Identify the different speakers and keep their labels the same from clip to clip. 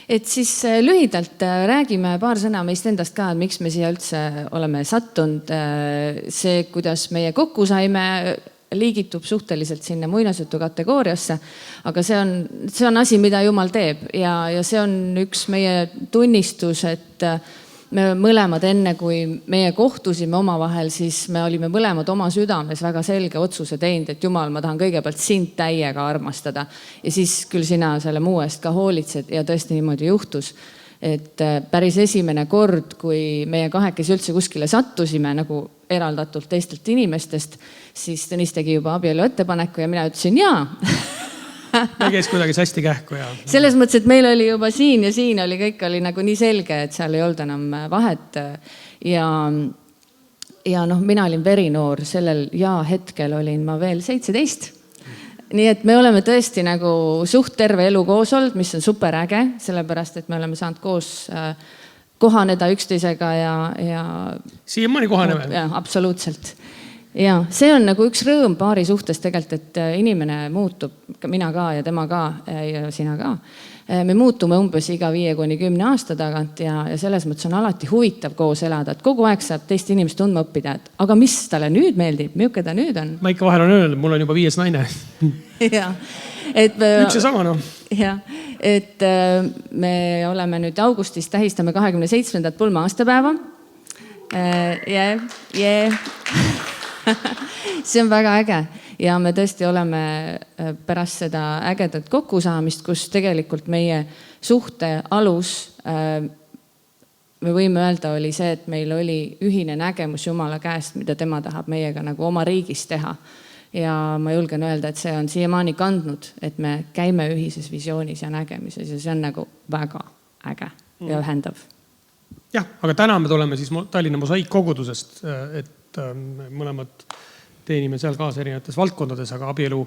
Speaker 1: Et siis lühidalt räägime paar sõna meist endast ka, et miks me siia üldse oleme sattunud. See, kuidas meie kokku saime, liigitub suhteliselt sinna muinasjutu kategooriasse, aga see on asi, mida Jumal teeb ja see on üks meie tunnistus, et me mõlemad enne, kui meie kohtusime omavahel, siis me olime mõlemad oma südames väga selge otsuse teinud, et Jumal, ma tahan kõigepealt sind täiega armastada ja siis küll sina selle muu eest ka hoolitsed ja tõesti niimoodi juhtus. Et päris esimene kord, kui meie kahekesi üldse kuskile sattusime nagu eraldatult teistelt inimestest, siis Tõnis tegi juba abielu ettepaneku ja mina ütlesin jaa.
Speaker 2: Me käis kuidagi hästi kähku.
Speaker 1: Selles mõttes, et meil oli juba siin ja siin oli kõik oli nagu nii selge, et seal ei olnud enam vahet. Ja mina olin verinoor, sellel hetkel olin ma veel 17. Nii et me oleme tõesti nagu suht terve elu koos olnud, mis on super äge, sellepärast, et me oleme saanud koos kohaneda üksteisega ja
Speaker 2: siiamaani kohaneme.
Speaker 1: Ja, absoluutselt. Ja see on nagu üks rõõm paari suhtes tegelikult, et inimene muutub, mina ka ja tema ka ja sina ka. Me muutume umbes iga 5-10 aasta tagant ja selles mõttes on alati huvitav koos elada, et kogu aeg saab teist inimest tundma õppida, et aga mis talle nüüd meeldib, milline ta nüüd on?
Speaker 2: Ma ikka vahel on öelnud, mul on juba 5. naine.
Speaker 1: Ja, et
Speaker 2: üks ja sama, noh.
Speaker 1: Ja, et me oleme nüüd augustis, tähistame 27. pulma aastapäeva. See on väga äge ja me tõesti oleme pärast seda ägedat kokkusaamist, kus tegelikult meie suhte alus, me võime öelda, oli see, et meil oli ühine nägemus Jumala käest, mida tema tahab meiega nagu oma riigis teha. Ja ma julgen öelda, et see on siiamaani kandnud, et me käime ühises visioonis ja nägemises ja see on nagu väga äge ja ühendav.
Speaker 2: Jah, aga täna me tuleme siis Tallinna Mosaik-kogudusest, et mõlemad teenime seal kaasa erinevates valdkondades, aga abielu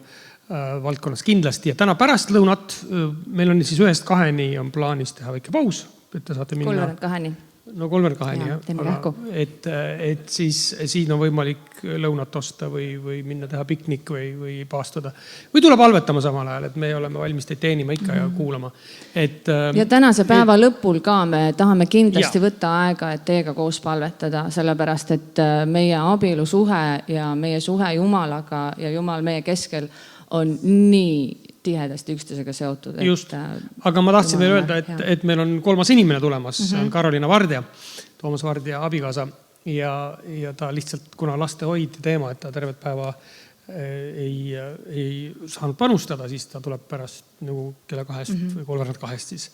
Speaker 2: valdkonnas kindlasti. Ja täna pärast lõunat meil on siis 1-2 on plaanis teha väike paus, et te saate minna.
Speaker 1: 3-2.
Speaker 2: No 3-2, et siis siin on võimalik lõunat osta või minna teha piknik või paastuda. Või tuleb palvetama samal ajal, et me oleme valmis teid teenima ikka ja kuulama.
Speaker 1: Ja tänase päeva lõpul ka me tahame kindlasti võtta aega, et teiega koos palvetada, sellepärast, et meie abielusuhe ja meie suhe Jumalaga ja Jumal meie keskel on nii tihedasti üksteisega seotud.
Speaker 2: Just, aga ma tahtsin veel öelda, et meil on 3. inimene tulemas, see on Karolina Vardja, Toomas Vardja abikaasa ja ta lihtsalt, kuna laste hoid teema, et ta tervet päeva ei saanud panustada, siis ta tuleb pärast nagu kella 2 või 3:02 siis.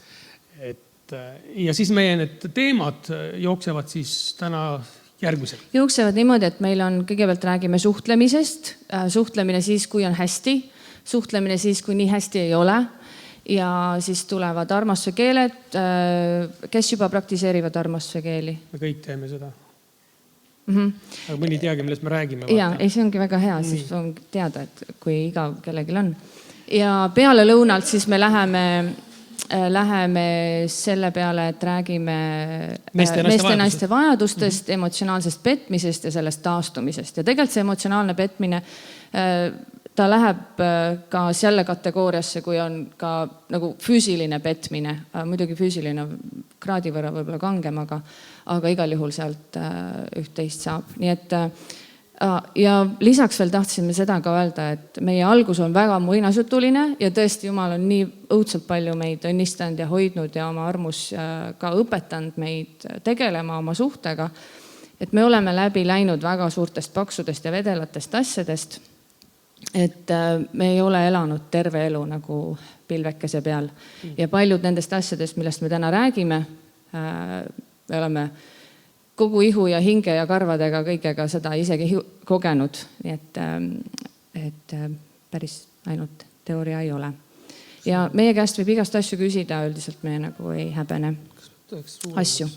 Speaker 2: Ja siis meie need teemad jooksevad siis täna järgmisel.
Speaker 1: Jooksevad niimoodi, et meil on, kõigepealt räägime suhtlemisest, suhtlemine siis, kui on hästi, suhtlemine siis, kui nii hästi ei ole ja siis tulevad armastuse keeled. Kes juba praktiseerivad armastuse keeli?
Speaker 2: Me kõik teeme seda. Aga mõni teagi, millest me räägime.
Speaker 1: Ja, see ongi väga hea, siis on teada, et kui igav kellegil on. Ja peale lõunalt siis me läheme selle peale, et räägime meeste ja naiste vajadustest, emotsionaalsest petmisest ja sellest taastumisest. Ja tegelikult see emotsionaalne petmine ta läheb ka selle kategooriasse, kui on ka nagu füüsiline petmine. Muidugi füüsiline kraadi võrra võib-olla kangem, aga igal juhul sealt üht-teist saab. Nii et, ja lisaks veel tahtsime seda ka öelda, et meie algus on väga muinasjutuline ja tõesti Jumal on nii õudselt palju meid õnnistanud ja hoidnud ja oma armus ka õpetanud meid tegelema oma suhtega. Et me oleme läbi läinud väga suurtest paksudest ja vedelatest asjadest. Et me ei ole elanud terve elu nagu pilvekese peal. Ja paljud nendest asjadest, millest me täna räägime, me oleme kogu ihu ja hinge ja karvadega kõigega seda isegi kogenud. Nii et päris ainult teooria ei ole. Ja meie käest võib igast asju küsida, üldiselt me nagu ei häbene asju.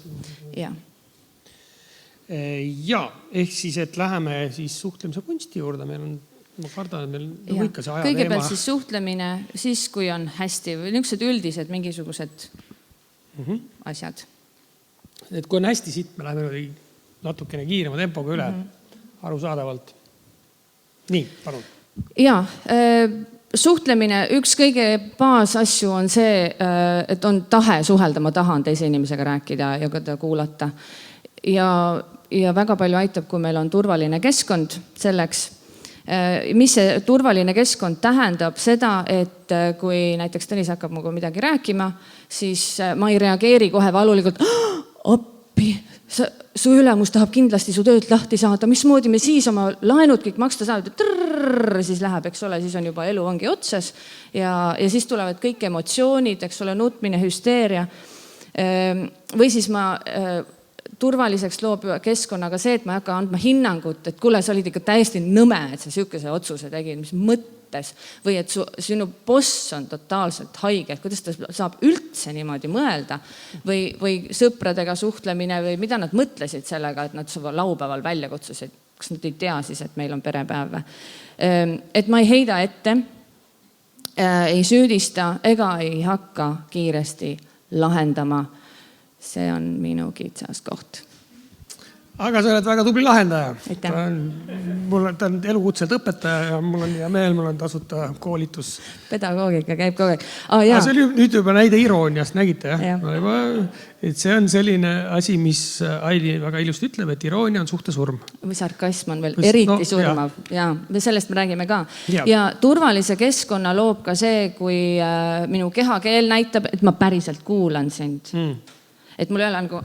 Speaker 1: Ja,
Speaker 2: ehk siis, et läheme siis suhtlemise kunsti juurde, meil on ma kardan, et meil ikka see aja
Speaker 1: kõigepealt siis suhtlemine, siis kui on hästi või niisugused üldised mingisugused asjad.
Speaker 2: Et kui on hästi siit, me läheme natukene kiirema tempoga üle arusaadavalt. Nii, palun.
Speaker 1: Ja, suhtlemine, üks kõige baasasju on see, et on tahe suhelda, ma tahan teise inimesega rääkida ja teda kuulata. Ja väga palju aitab, kui meil on turvaline keskkond selleks. Mis see turvaline keskkond tähendab seda, et kui näiteks Tõnis hakkab muga midagi rääkima, siis ma ei reageeri kohe valulikult, appi, su ülemus tahab kindlasti su tööd lahti saada, mismoodi me siis oma laenud kõik maksta saavad, siis läheb, eks ole, siis on juba elu ongi otsas ja siis tulevad kõik emotsioonid, eks ole, nutmine, hüsteeria. Või siis ma turvaliseks loob keskkonnaga see, et ma ei hakka andma hinnangut, et kuule, sa olid ikka täiesti nõme, et sa sihukese otsuse tegid, mis mõttes, või et sinu boss on totaalselt haige, et kuidas ta saab üldse niimoodi mõelda või sõpradega suhtlemine või mida nad mõtlesid sellega, et nad laupäeval välja kutsusid. Kas nad ei tea siis, et meil on perepäev? Et ma ei heida ette, ei süüdista ega ei hakka kiiresti lahendama. See on minu kitsas koht.
Speaker 2: Aga sa oled väga tubli lahendaja.
Speaker 1: Aitäh.
Speaker 2: Ta on elukutselt õpetaja ja mul on hea meel, mul on tasuta koolitus.
Speaker 1: Pedagoogika käib kogu aeg.
Speaker 2: See oli nüüd juba näide irooniast, nägite? Et see on selline asi, mis Aili väga ilusti ütleb, et iroonia on suhtesurm.
Speaker 1: Või sarkasm on veel eriti surmav. Ja, sellest me räägime ka. Ja turvalise keskkonna loob ka see, kui minu kehakeel näitab, et ma päriselt kuulan sind. Et mul ei ole nagu,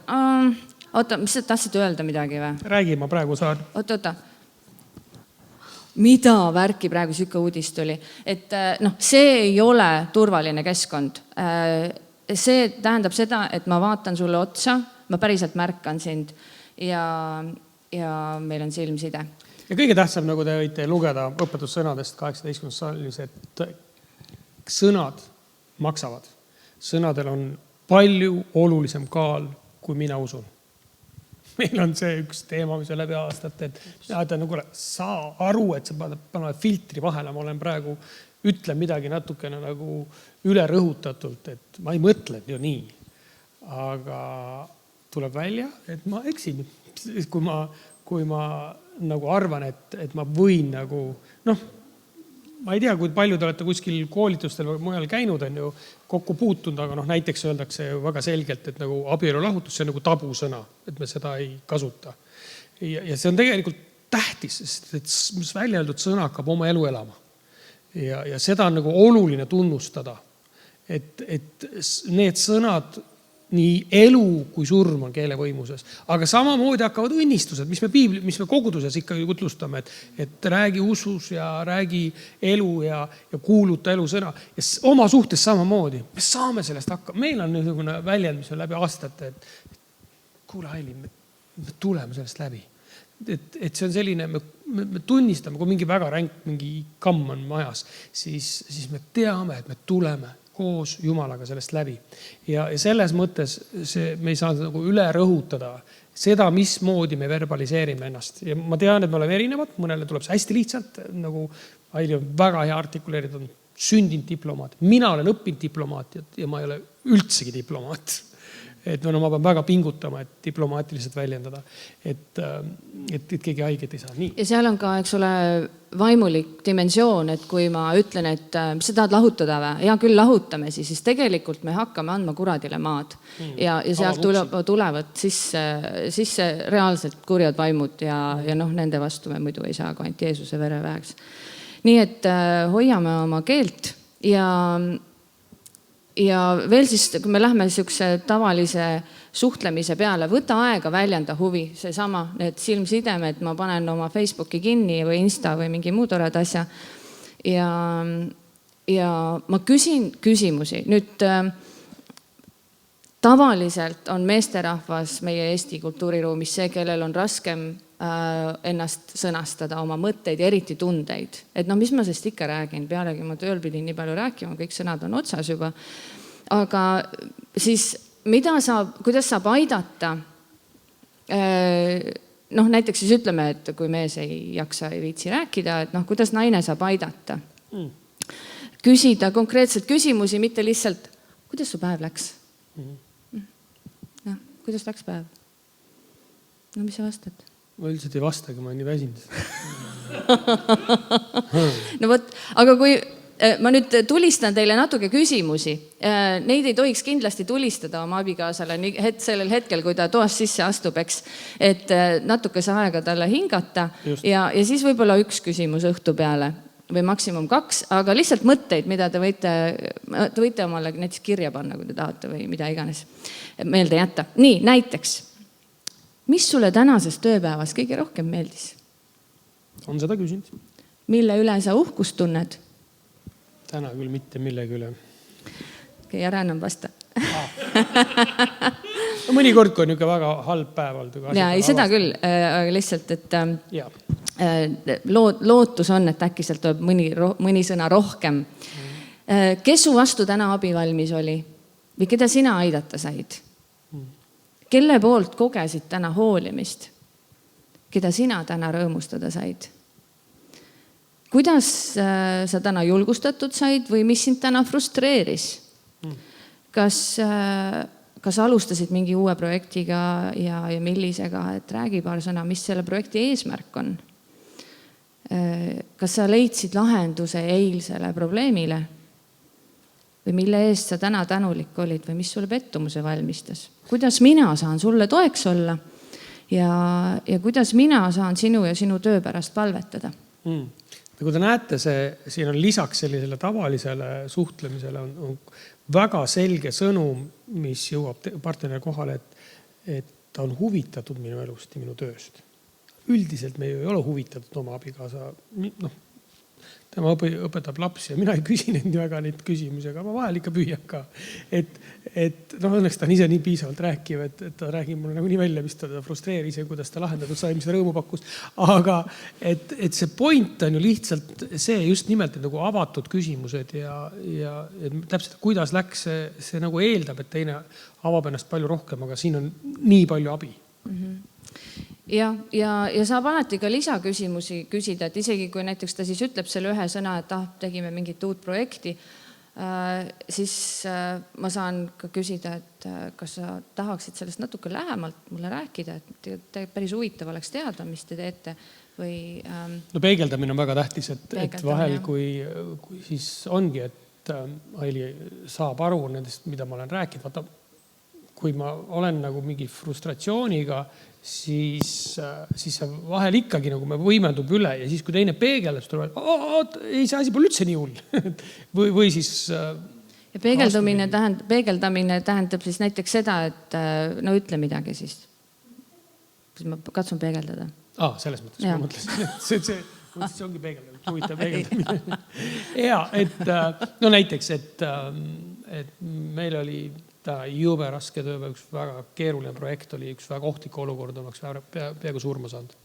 Speaker 1: oota, mis sa tahtsid öelda midagi või?
Speaker 2: Räägi, ma praegu saan.
Speaker 1: Oota. Mida värki praegu sükke uudis tuli? Et see ei ole turvaline keskkond. See tähendab seda, et ma vaatan sulle otsa, ma päriselt märkan sind ja meil on silmside.
Speaker 2: Ja kõige tähtsam, nagu te võite lugeda õpetussõnadest 18. saalis, et sõnad maksavad. Sõnadel on palju olulisem kaal, kui mina usun. Meil on see üks teema, mis on läbi aastate, et nagu, sa aru, et sa paned filtri vahele, ma olen praegu, ütlen midagi natukene nagu üle rõhutatult, et ma ei mõtle ju nii. Aga tuleb välja, et ma eksin. Kui ma nagu arvan, et ma võin nagu, ma ei tea, kui palju te olete kuskil koolitustel või mujal käinud, on ju kokku puutunud, aga näiteks öeldakse väga selgelt, et nagu abielulahutus, see on nagu tabusõna, et me seda ei kasuta. Ja see on tegelikult tähtis, sest et välja öeldud sõna hakkab oma elu elama. Ja seda on nagu oluline tunnustada, et need sõnad nii elu kui surm on keele võimuses. Aga samamoodi hakkavad õnnistused, mis me koguduses ikkagi kutlustame, et räägi usus ja räägi elu ja kuuluta elu sõna. Ja oma suhtes samamoodi. Me saame sellest hakkama. Meil on niisugune väljend, mis on läbi aastate, et kuule Aili, me tuleme sellest läbi. Et see on selline, me tunnistame, kui mingi väga ränk, mingi kamm on majas, siis me teame, et me tuleme koos Jumalaga sellest läbi. Ja selles mõttes me ei saa nagu üle rõhutada seda, mismoodi me verbaliseerime ennast. Ja ma tean, et me oleme erinevad, mõnele tuleb see hästi lihtsalt, nagu Aili on väga hea artikuleeritud, on sündinud diplomaat. Mina olen õppinud diplomaatiat ja ma ei ole üldsegi diplomaat. Et ma pean väga pingutama, et diplomaatiliselt väljendada, et keegi haiget ei saa. Nii.
Speaker 1: Ja seal on ka, eks ole, vaimulik dimensioon, et kui ma ütlen, et mis sa tahad lahutada või? Ja küll lahutame siis tegelikult me hakkame andma kuradile maad. Ja sealt tulevad sisse reaalselt kurjad vaimud ja nende vastu me muidu ei saa, kui ainult Jeesuse vere väheks. Nii et hoiame oma keelt ja veel siis, kui me lähme niisuguse tavalise suhtlemise peale, võta aega väljenda huvi, seesama, need silmsidemed, ma panen oma Facebooki kinni või Insta või mingi muu toreda asja. Ja ma küsin küsimusi. Nüüd tavaliselt on meesterahvas meie Eesti kultuuriruumis see, kellel on raskem ennast sõnastada, oma mõtteid ja eriti tundeid. Et mis ma sest ikka räägin, pealegi ma tööl pidin nii palju rääkima, kõik sõnad on otsas juba. Aga siis kuidas saab aidata? Näiteks siis ütleme, et kui mees ei jaksa, ei viitsi rääkida, et kuidas naine saab aidata? Küsida konkreetselt küsimusi, mitte lihtsalt, kuidas su päev läks? Kuidas läks päev? Mis sa vastad?
Speaker 2: Ma üldiselt ei vastagi, ma olen nii väsinud.
Speaker 1: No võt, aga kui ma nüüd tulistan teile natuke küsimusi. Neid ei tohiks kindlasti tulistada oma abikaasale sellel hetkel, kui ta toast sisse astub, eks. Et natukese aega talle hingata ja siis võib-olla üks küsimus õhtu peale või maksimum 2, aga lihtsalt mõtteid, mida te võite omale näiteks kirja panna, kui te tahate või mida iganes meelde jätta. Nii, näiteks, mis sulle tänases tööpäevas kõige rohkem meeldis?
Speaker 2: On seda küsinud?
Speaker 1: Mille üle sa uhkust tunned?
Speaker 2: Täna küll mitte millegi üle.
Speaker 1: Okei, ära enam vasta.
Speaker 2: Mõnikord, kui on niisugune väga halb päev olnud.
Speaker 1: Ja, ei seda küll, aga lihtsalt, et lootus on, et äkki sealt tuleb mõni sõna rohkem. Kes su vastu täna abi valmis oli? Või keda sina aidata said? Kelle poolt kogesid täna hoolimist? Keda sina täna rõõmustada said? Kuidas sa täna julgustatud said või mis sind täna frustreeris? Kas alustasid mingi uue projektiga ja millisega, et räägi paar sõna, mis selle projekti eesmärk on? Kas sa leidsid lahenduse eilsele probleemile? Või mille eest sa täna tänulik olid või mis sulle pettumuse valmistas? Kuidas mina saan sulle toeks olla ja kuidas mina saan sinu ja sinu töö pärast palvetada?
Speaker 2: Kui te näete, siin on lisaks sellisele tavalisele suhtlemisele on väga selge sõnum, mis jõuab partneri kohale, et ta on huvitatud minu elust ja minu tööst. Üldiselt me ei ole huvitatud oma abikaasa. Tema õpetab lapsi ja mina ei küsi neid väga neid küsimusi, aga ma vahel ikka püüan ka. Õnneks ta on ise nii piisavalt rääkiv, et ta räägib mulle nagu nii välja, mis ta frustreeris ja kuidas ta lahendatud sai, mis ta rõõmu pakkus. Aga et see point on ju lihtsalt see just nimelt nagu avatud küsimused ja täpselt kuidas läks, see nagu eeldab, et teine avab ennast palju rohkem, aga siin on nii palju abi.
Speaker 1: Ja saab alati ka lisaküsimusi küsida, et isegi kui näiteks ta siis ütleb selle ühe sõna, et tegime mingit uut projekti, siis ma saan ka küsida, et kas sa tahaksid sellest natuke lähemalt mulle rääkida, et päris huvitav oleks teada, mis te teete või...
Speaker 2: Peegeldamine on väga tähtis, et vahel kui siis ongi, et Aili saab aru nendest, mida ma olen rääkinud, vaata, kui ma olen nagu mingi frustratsiooniga, siis see vahel ikkagi nagu me võimendub üle ja siis, kui teine peegeldab, siis tuleb, ei, see asi pole üldse nii hull. Või siis...
Speaker 1: Ja peegeldamine tähendab siis näiteks seda, et no ütle midagi siis. Ma katsun peegeldada.
Speaker 2: Selles mõttes ma mõtlesin. See ongi peegeldamine, huvitav peegeldamine. Ja, et näiteks, et meil oli jube raske tööpäev, üks väga keeruline projekt oli, üks väga ohtlik olukord, oleks peaaegu surma saanud.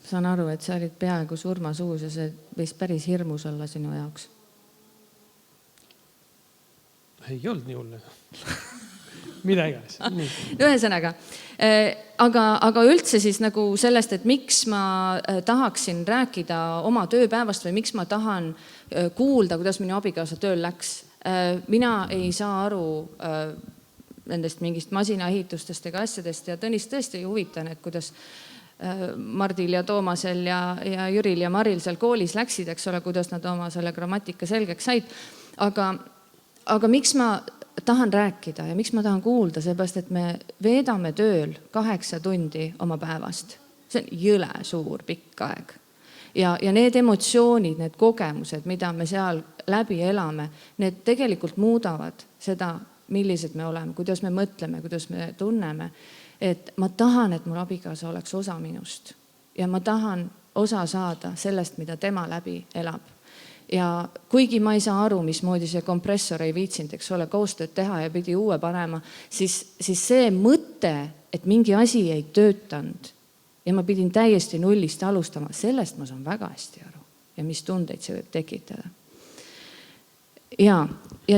Speaker 1: Saan aru, et sa olid peaaegu surma suus ja see võis päris hirmus olla sinu jaoks.
Speaker 2: Ei olnud nii hull. Mida iganes.
Speaker 1: Ühesõnaga, aga üldse siis nagu sellest, et miks ma tahaksin rääkida oma tööpäevast või miks ma tahan kuulda, kuidas minu abikaasa tööl läks. Mina ei saa aru nendest mingist masinaehitustest ega asjadest ja Tõnis tõesti huvitan, et kuidas Mardil ja Toomasel ja Jüril ja Maril seal koolis läksid, eks ole, kuidas nad oma selle grammatika selgeks said. Aga miks ma tahan rääkida ja miks ma tahan kuulda, seepärast, et me veedame tööl 8 tundi oma päevast. See on jõle suur pikk aeg. Ja need emotsioonid, need kogemused, mida me seal läbi elame, need tegelikult muudavad seda, millised me oleme, kuidas me mõtleme, kuidas me tunneme. Et ma tahan, et mul abikaasa oleks osa minust ja ma tahan osa saada sellest, mida tema läbi elab. Ja kuigi ma ei saa aru, mismoodi see kompressor ei viitsinud, eks ole, koostööd teha ja pidi uue panema, siis see mõte, et mingi asi ei töötanud ja ma pidin täiesti nullist alustama, sellest ma saan väga hästi aru ja mis tundeid see võib tekitada. Ja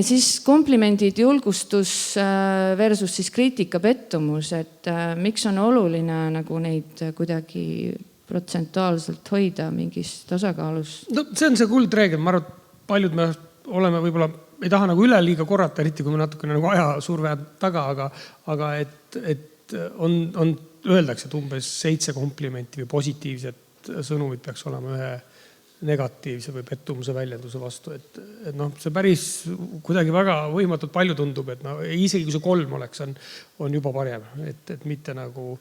Speaker 1: siis komplimendid, julgustus versus siis kriitika, pettumus, et miks on oluline nagu neid kuidagi protsentuaalselt hoida mingis tasakaalus?
Speaker 2: See on see kuldreegel, ma arvan, paljud me oleme võib-olla, ei taha nagu üle liiga korrata, eriti kui me natukene nagu ajasurve taga, aga et öeldakse, et umbes 7 komplimenti või positiivset sõnumit peaks olema negatiivse või pettumuse väljenduse vastu. Et noh, see päris kuidagi väga võimatult palju tundub, et no, isegi kui see 3 oleks, on juba parem, et mitte nagu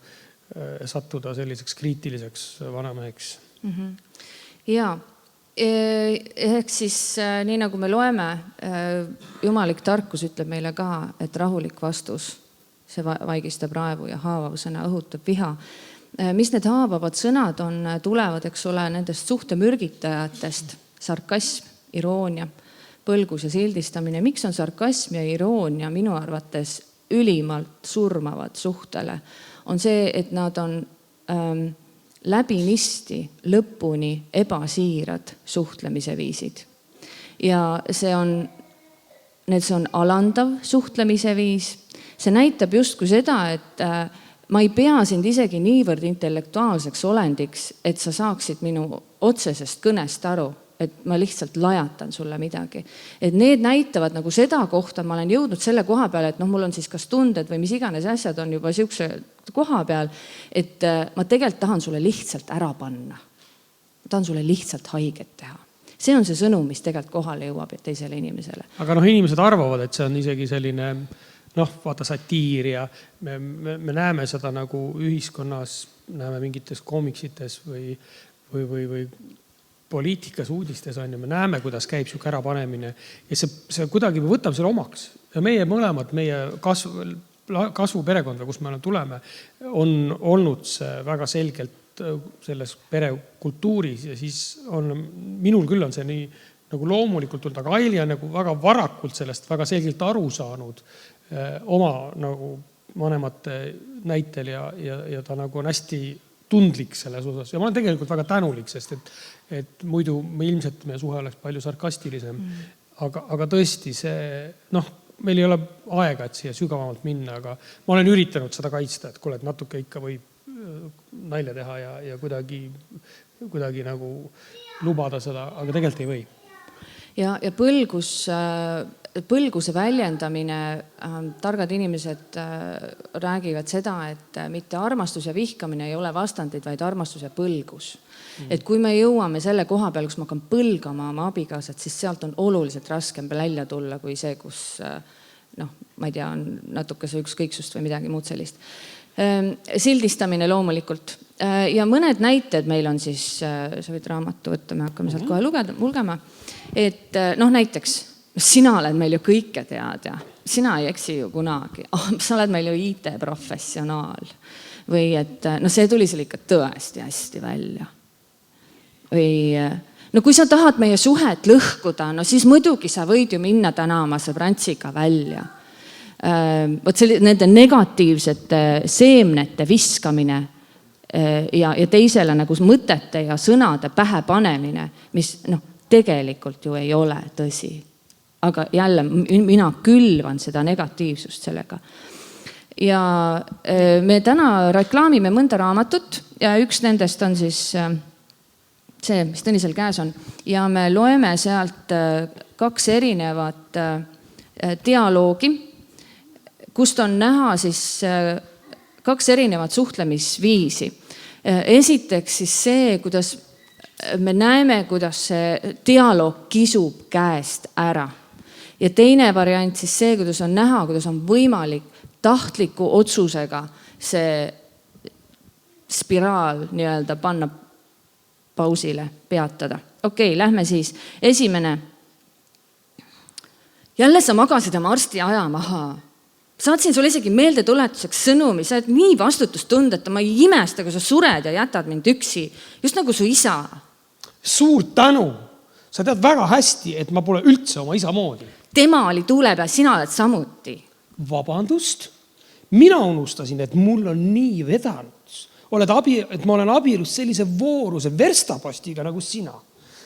Speaker 2: sattuda selliseks kriitiliseks vanameheks.
Speaker 1: Ja, ehk siis nii nagu me loeme, jumalik tarkus ütleb meile ka, et rahulik vastus, see vaigistab raevu ja haavav sõna õhutab viha. Mis need haavavad sõnad on, tulevad, eks ole, nendest suhtemürgitajatest, sarkasm, iroonia, põlgus ja sildistamine. Miks on sarkasm ja iroonia minu arvates ülimalt surmavad suhtele? On see, et nad on läbinisti lõpuni ebasiirad suhtlemise viisid. Ja see on alandav suhtlemise viis. See näitab justkui seda, et ma ei pea sind isegi niivõrd intellektuaalseks olendiks, et sa saaksid minu otsesest kõnest aru, et ma lihtsalt lajatan sulle midagi. Et need näitavad nagu seda kohta, ma olen jõudnud selle koha peale, et mul on siis kas tunded või mis iganes asjad on juba siukse koha peal, et ma tegelikult tahan sulle lihtsalt ära panna. Ma tahan sulle lihtsalt haiget teha. See on see sõnum, mis tegelikult kohale jõuab teisele inimesele.
Speaker 2: Aga inimesed arvavad, et see on isegi selline vaata satiir ja me näeme seda nagu ühiskonnas, näeme mingites koomiksites või poliitikas uudistes on ja me näeme, kuidas käib siuke ärapanemine ja see kuidagi me võtame selle omaks ja meie mõlemad, meie kasvuperekond, kus me tuleme, on olnud see väga selgelt selles perekultuuris ja siis minul küll on see nii nagu loomulikult olnud, aga Aili on nagu väga varakult sellest väga selgelt aru saanud oma nagu vanemate näitel ja ta nagu on hästi tundlik selles osas ja ma olen tegelikult väga tänulik, sest et muidu ilmselt meie suhe oleks palju sarkastilisem. Aga tõesti see, meil ei ole aega, et siia sügavamalt minna, aga ma olen üritanud seda kaitsta, et kuule, et natuke ikka võib nalja teha ja kuidagi nagu lubada seda, aga tegelikult ei või.
Speaker 1: Ja põlguse väljendamine, targad inimesed räägivad seda, et mitte armastus ja vihkamine ei ole vastandid, vaid armastus ja põlgus. Et kui me jõuame selle koha peal, kus ma hakkan põlgama oma abikaasat, siis sealt on oluliselt raskem välja tulla kui see, kus ma ei tea, on natuke see ükskõiksust või midagi muud sellist. Sildistamine loomulikult. Ja mõned näited meil on siis, sa võid raamatu võtta, me hakkame sealt kohe lugema, et näiteks sina oled meil ju kõike tead ja sina ei eksi ju kunagi. Sa oled meil ju IT-professionaal. Või et see tuli seal ikka tõesti hästi välja. Või kui sa tahad meie suhet lõhkuda, siis muidugi sa võid ju minna täna oma sõbrantsiga välja. Nende negatiivsete seemnete viskamine ja teisele nagu mõtete ja sõnade pähe panemine, mis tegelikult ju ei ole tõsi. Aga jälle, mina külvan seda negatiivsust sellega. Ja me täna reklaamime mõnda raamatut ja üks nendest on siis see, mis Tõnisel käes on. Ja me loeme sealt 2 erinevat dialoogi, kust on näha siis 2 erinevat suhtlemisviisi. Esiteks siis see, kuidas me näeme, kuidas see dialoog kisub käest ära. Ja teine variant siis see, kuidas on näha, kuidas on võimalik tahtliku otsusega see spiraal nii-öelda panna pausile, peatada. Okei, lähme siis. Esimene. Jälle sa magasid oma arsti aja maha. Saatsin sulle isegi meeldetuletuseks sõnumi, sa oled nii vastutustundeta, ma ei imesta, kui sa sured ja jätad mind üksi. Just nagu su isa.
Speaker 2: Suur tänu! Sa tead väga hästi, et ma pole üldse oma isa moodi.
Speaker 1: Tema oli tuule peal, sina oled samuti.
Speaker 2: Vabandust? Mina unustasin, et mul on nii vedanud. Et ma olen abielus sellise vooruse verstapostiga nagu sina.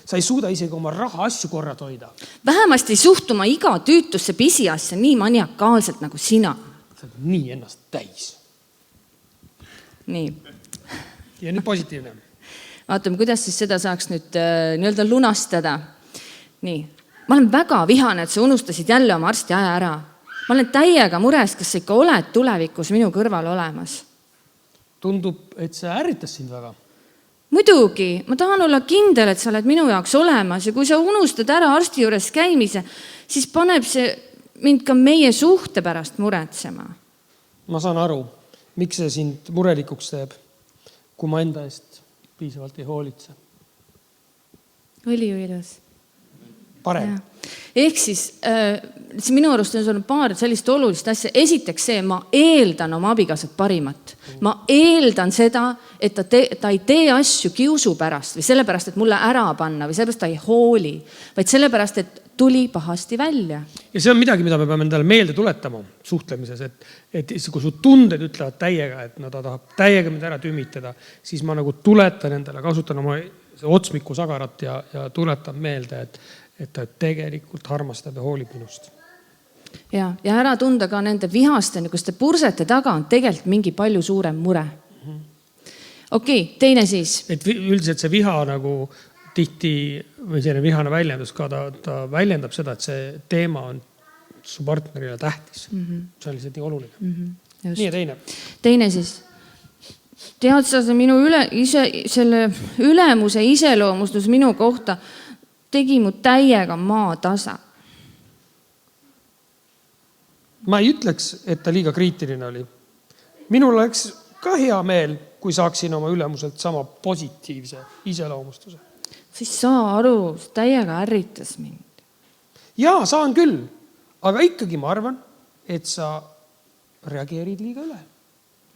Speaker 2: Sa ei suuda isegi oma raha asju korrad hoida.
Speaker 1: Vähemasti suhtuma iga tüütusse pisiasja nii maniakaalselt nagu sina.
Speaker 2: Sa oled nii ennast täis.
Speaker 1: Nii.
Speaker 2: Ja nüüd positiivne.
Speaker 1: Vaatame, kuidas siis seda saaks nüüd nii-öelda lunastada. Nii. Ma olen väga vihane, et sa unustasid jälle oma arsti aja ära. Ma olen täiega mures, kas sa ikka oled tulevikus minu kõrval olemas.
Speaker 2: Tundub, et see ärritas sind väga.
Speaker 1: Muidugi, ma tahan olla kindel, et sa oled minu jaoks olemas ja kui sa unustad ära arsti juures käimise, siis paneb see mind ka meie suhte pärast muretsema.
Speaker 2: Ma saan aru, miks see sind murelikuks teeb, kui ma enda eest piisavalt ei hoolitse.
Speaker 1: Oli ju ilus.
Speaker 2: Parem.
Speaker 1: Ehk siis minu arust on olnud paar sellist olulist asja. Esiteks see, ma eeldan oma abikaasat parimat. Ma eeldan seda, et ta ei tee asju kiusu pärast või sellepärast, et mulle ära panna või sellepärast ta ei hooli, vaid sellepärast, et tuli pahasti välja.
Speaker 2: Ja see on midagi, mida me peame endale meelde tuletama suhtlemises, et kui su tunded ütlevad täiega, et ta tahab täiega mind ära tümitada, siis ma nagu tuletan endale, kasutan oma otsmiku sagarat ja tuletan meelde, et ta tegelikult armastab ja hoolib minust.
Speaker 1: Ja ära tunda ka nende vihaste, kus te pursete taga on tegelikult mingi palju suurem mure. Okei, teine siis.
Speaker 2: Et üldiselt see viha nagu tihti või selline vihane väljendus ka, ta väljendab seda, et see teema on su partnerile tähtis. See on lihtsalt nii oluline. Nii ja teine.
Speaker 1: Teine siis. Tead sa minu selle ülemuse iseloomustus minu kohta tegi mu täiega maatasa.
Speaker 2: Ma ei ütleks, et ta liiga kriitiline oli. Minul oleks ka hea meel, kui saaksin oma ülemuselt sama positiivse iseloomustuse.
Speaker 1: Siis saa aru, täiega ärritas mind.
Speaker 2: Jaa, saan küll, aga ikkagi ma arvan, et sa reageerid liiga üle.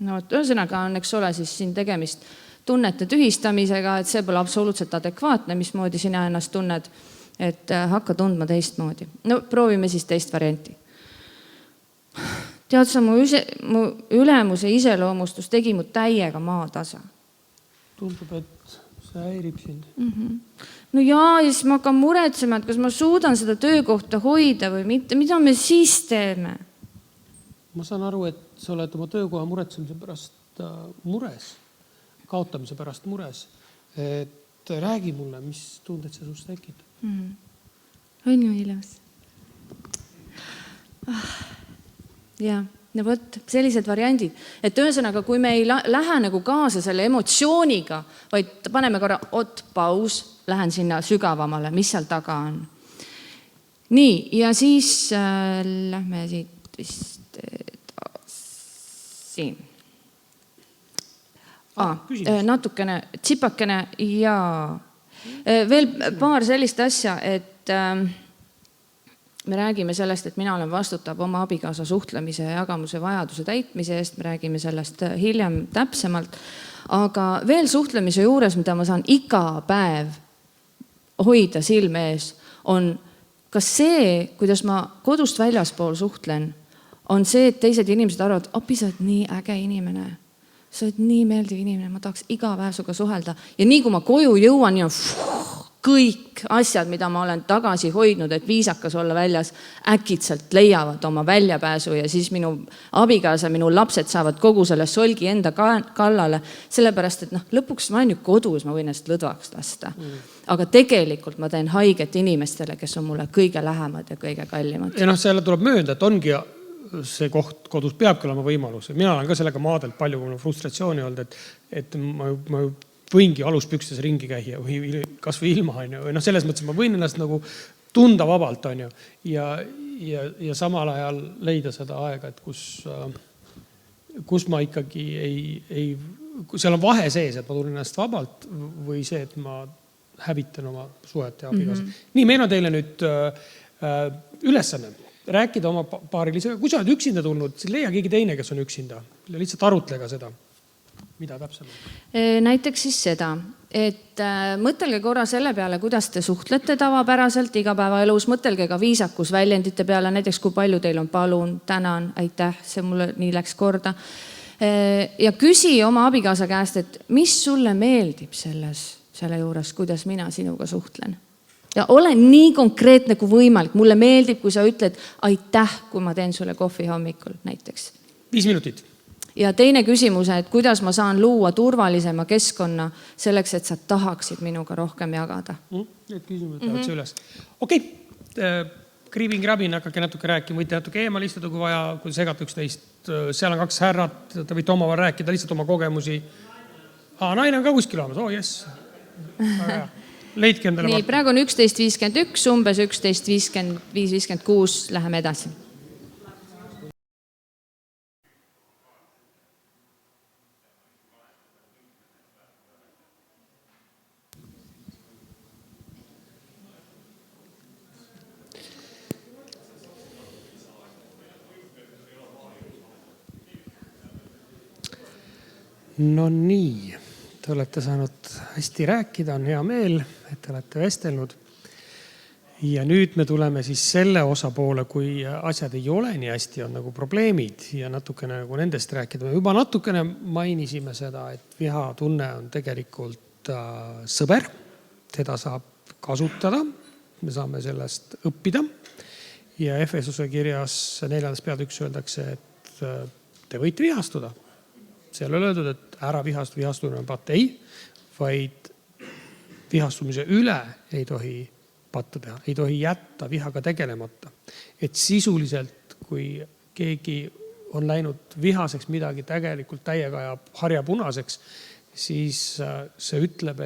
Speaker 1: No, ühesõnaga on, eks ole, siis siin tegemist tunnete tühistamisega, et see pole absoluutselt adekvaatne, mismoodi sina ennast tunned, et hakka tundma teistmoodi. No proovime siis teist varianti. Tead sa, mu ülemuse iseloomustus tegi mu täiega maatasa.
Speaker 2: Tundub, et see häirib sind.
Speaker 1: No jaa, ja siis ma hakkan muretsema, et kas ma suudan seda töökohta hoida või mitte. Mida me siis teeme?
Speaker 2: Ma saan aru, et sa oled oma töökoha muretsemise pärast mures. Kaotamise pärast mures, et räägi mulle, mis tunded see sust tekib.
Speaker 1: On ju ilus. Ja, no võt, sellised variandid. Et ühesõnaga, kui me ei lähe nagu kaasa selle emotsiooniga, vaid paneme korra paus, lähen sinna sügavamale, mis seal taga on. Nii, ja siis lähme siit vist siin. Natukene, tsipakene ja veel paar sellist asja, et me räägime sellest, et mina olen vastutab oma abikaasa suhtlemise ja jagamuse vajaduse täitmise eest, me räägime sellest hiljem täpsemalt, aga veel suhtlemise juures, mida ma saan iga päev hoida silme ees, on kas see, kuidas ma kodust väljaspool suhtlen, on see, et teised inimesed arvavad, appi, sa oled nii äge inimene. Sa oled nii meeldiv inimene, ma tahaks iga päev suga suhelda. Ja nii kui ma koju jõuan, nii on kõik asjad, mida ma olen tagasi hoidnud, et viisakas olla väljas, äkitselt leiavad oma väljapääsu ja siis minu abikaasa, minu lapsed saavad kogu selle solgi enda kallale. Sellepärast, et lõpuks ma olen ju kodus, ma võin ennast lõdvaks lasta. Aga tegelikult ma teen haiget inimestele, kes on mulle kõige lähemad ja kõige kallimad.
Speaker 2: Ja selle tuleb möönda, et ongi see koht kodus peabki olema võimalus. Mina olen ka sellega maadelt palju frustratsiooni olnud, et ma võingi aluspükstes ringi käia või kas või ilma. Selles mõttes ma võin ennast nagu tunda vabalt ja samal ajal leida seda aega, et kus ma ikkagi seal on vahe sees, et ma tunnen ennast vabalt või see, et ma hävitan oma suhet ja abikaasa. Nii, meil on teile nüüd ülesanne. Rääkida oma paarilisega. Kui sa oled üksinda tulnud, siis leia keegi teine, kes on üksinda. Lihtsalt arutlega seda, mida täpsemalt.
Speaker 1: Näiteks siis seda, et mõtelge korra selle peale, kuidas te suhtlete tavapäraselt igapäevaelus. Mõtelge ka viisakus väljendite peale, näiteks kui palju teil on palun, tänan, aitäh, see mulle nii läks korda. Ja küsi oma abikaasa käest, et mis sulle meeldib selle juures, kuidas mina sinuga suhtlen. Ja ole nii konkreetne kui võimalik. Mulle meeldib, kui sa ütled aitäh, kui ma teen sulle kohvi hommikul näiteks.
Speaker 2: 5 minutit.
Speaker 1: Ja teine küsimus, et kuidas ma saan luua turvalisema keskkonna selleks, et sa tahaksid minuga rohkem jagada.
Speaker 2: Need küsimused tahavad see üles. Okei, kriibin-krabin, hakkake natuke rääkima, võite natuke eemal istuda, kui vaja, kui segate üksteist. Seal on 2 härrat, te võite omavahel rääkida lihtsalt oma kogemusi. Naine on ka kuskil olemas, jess. Leidke endale.
Speaker 1: Nii, praegu on 11.51, umbes 11.55-56, läheme edasi.
Speaker 2: No nii, te olete saanud hästi rääkida, on hea meel, et te olete vestelnud. Ja nüüd me tuleme siis selle osa poole, kui asjad ei ole nii hästi, on nagu probleemid ja natukene nagu nendest rääkida. Me juba natukene mainisime seda, et vihatunne on tegelikult sõber, seda saab kasutada, me saame sellest õppida. Ja Efesuse kirjas 4. peatükis öeldakse, et te võite vihastuda. Seal on öeldud, et ära vihastumine on patt, ei, vaid vihastumise üle ei tohi patta teha, ei tohi jätta vihaga tegelemata. Et sisuliselt, kui keegi on läinud vihaseks midagi tegelikult täiega ja harjapunaseks, siis see ütleb,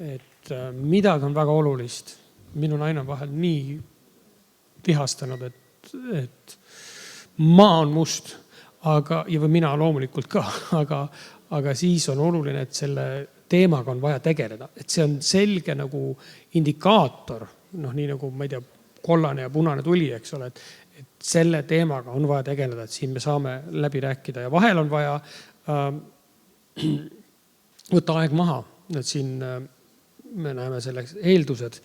Speaker 2: et midagi on väga olulist. Minu naine on vahel nii vihastanud, et maa on must. Ja mina loomulikult ka, aga siis on oluline, et selle teemaga on vaja tegeleda. Et see on selge nagu indikaator, nii nagu, ma ei tea, kollane ja punane tuli, eks ole, et selle teemaga on vaja tegeleda, et siin me saame läbi rääkida. Ja vahel on vaja võtta aeg maha, et siin me näeme selleks eeldused,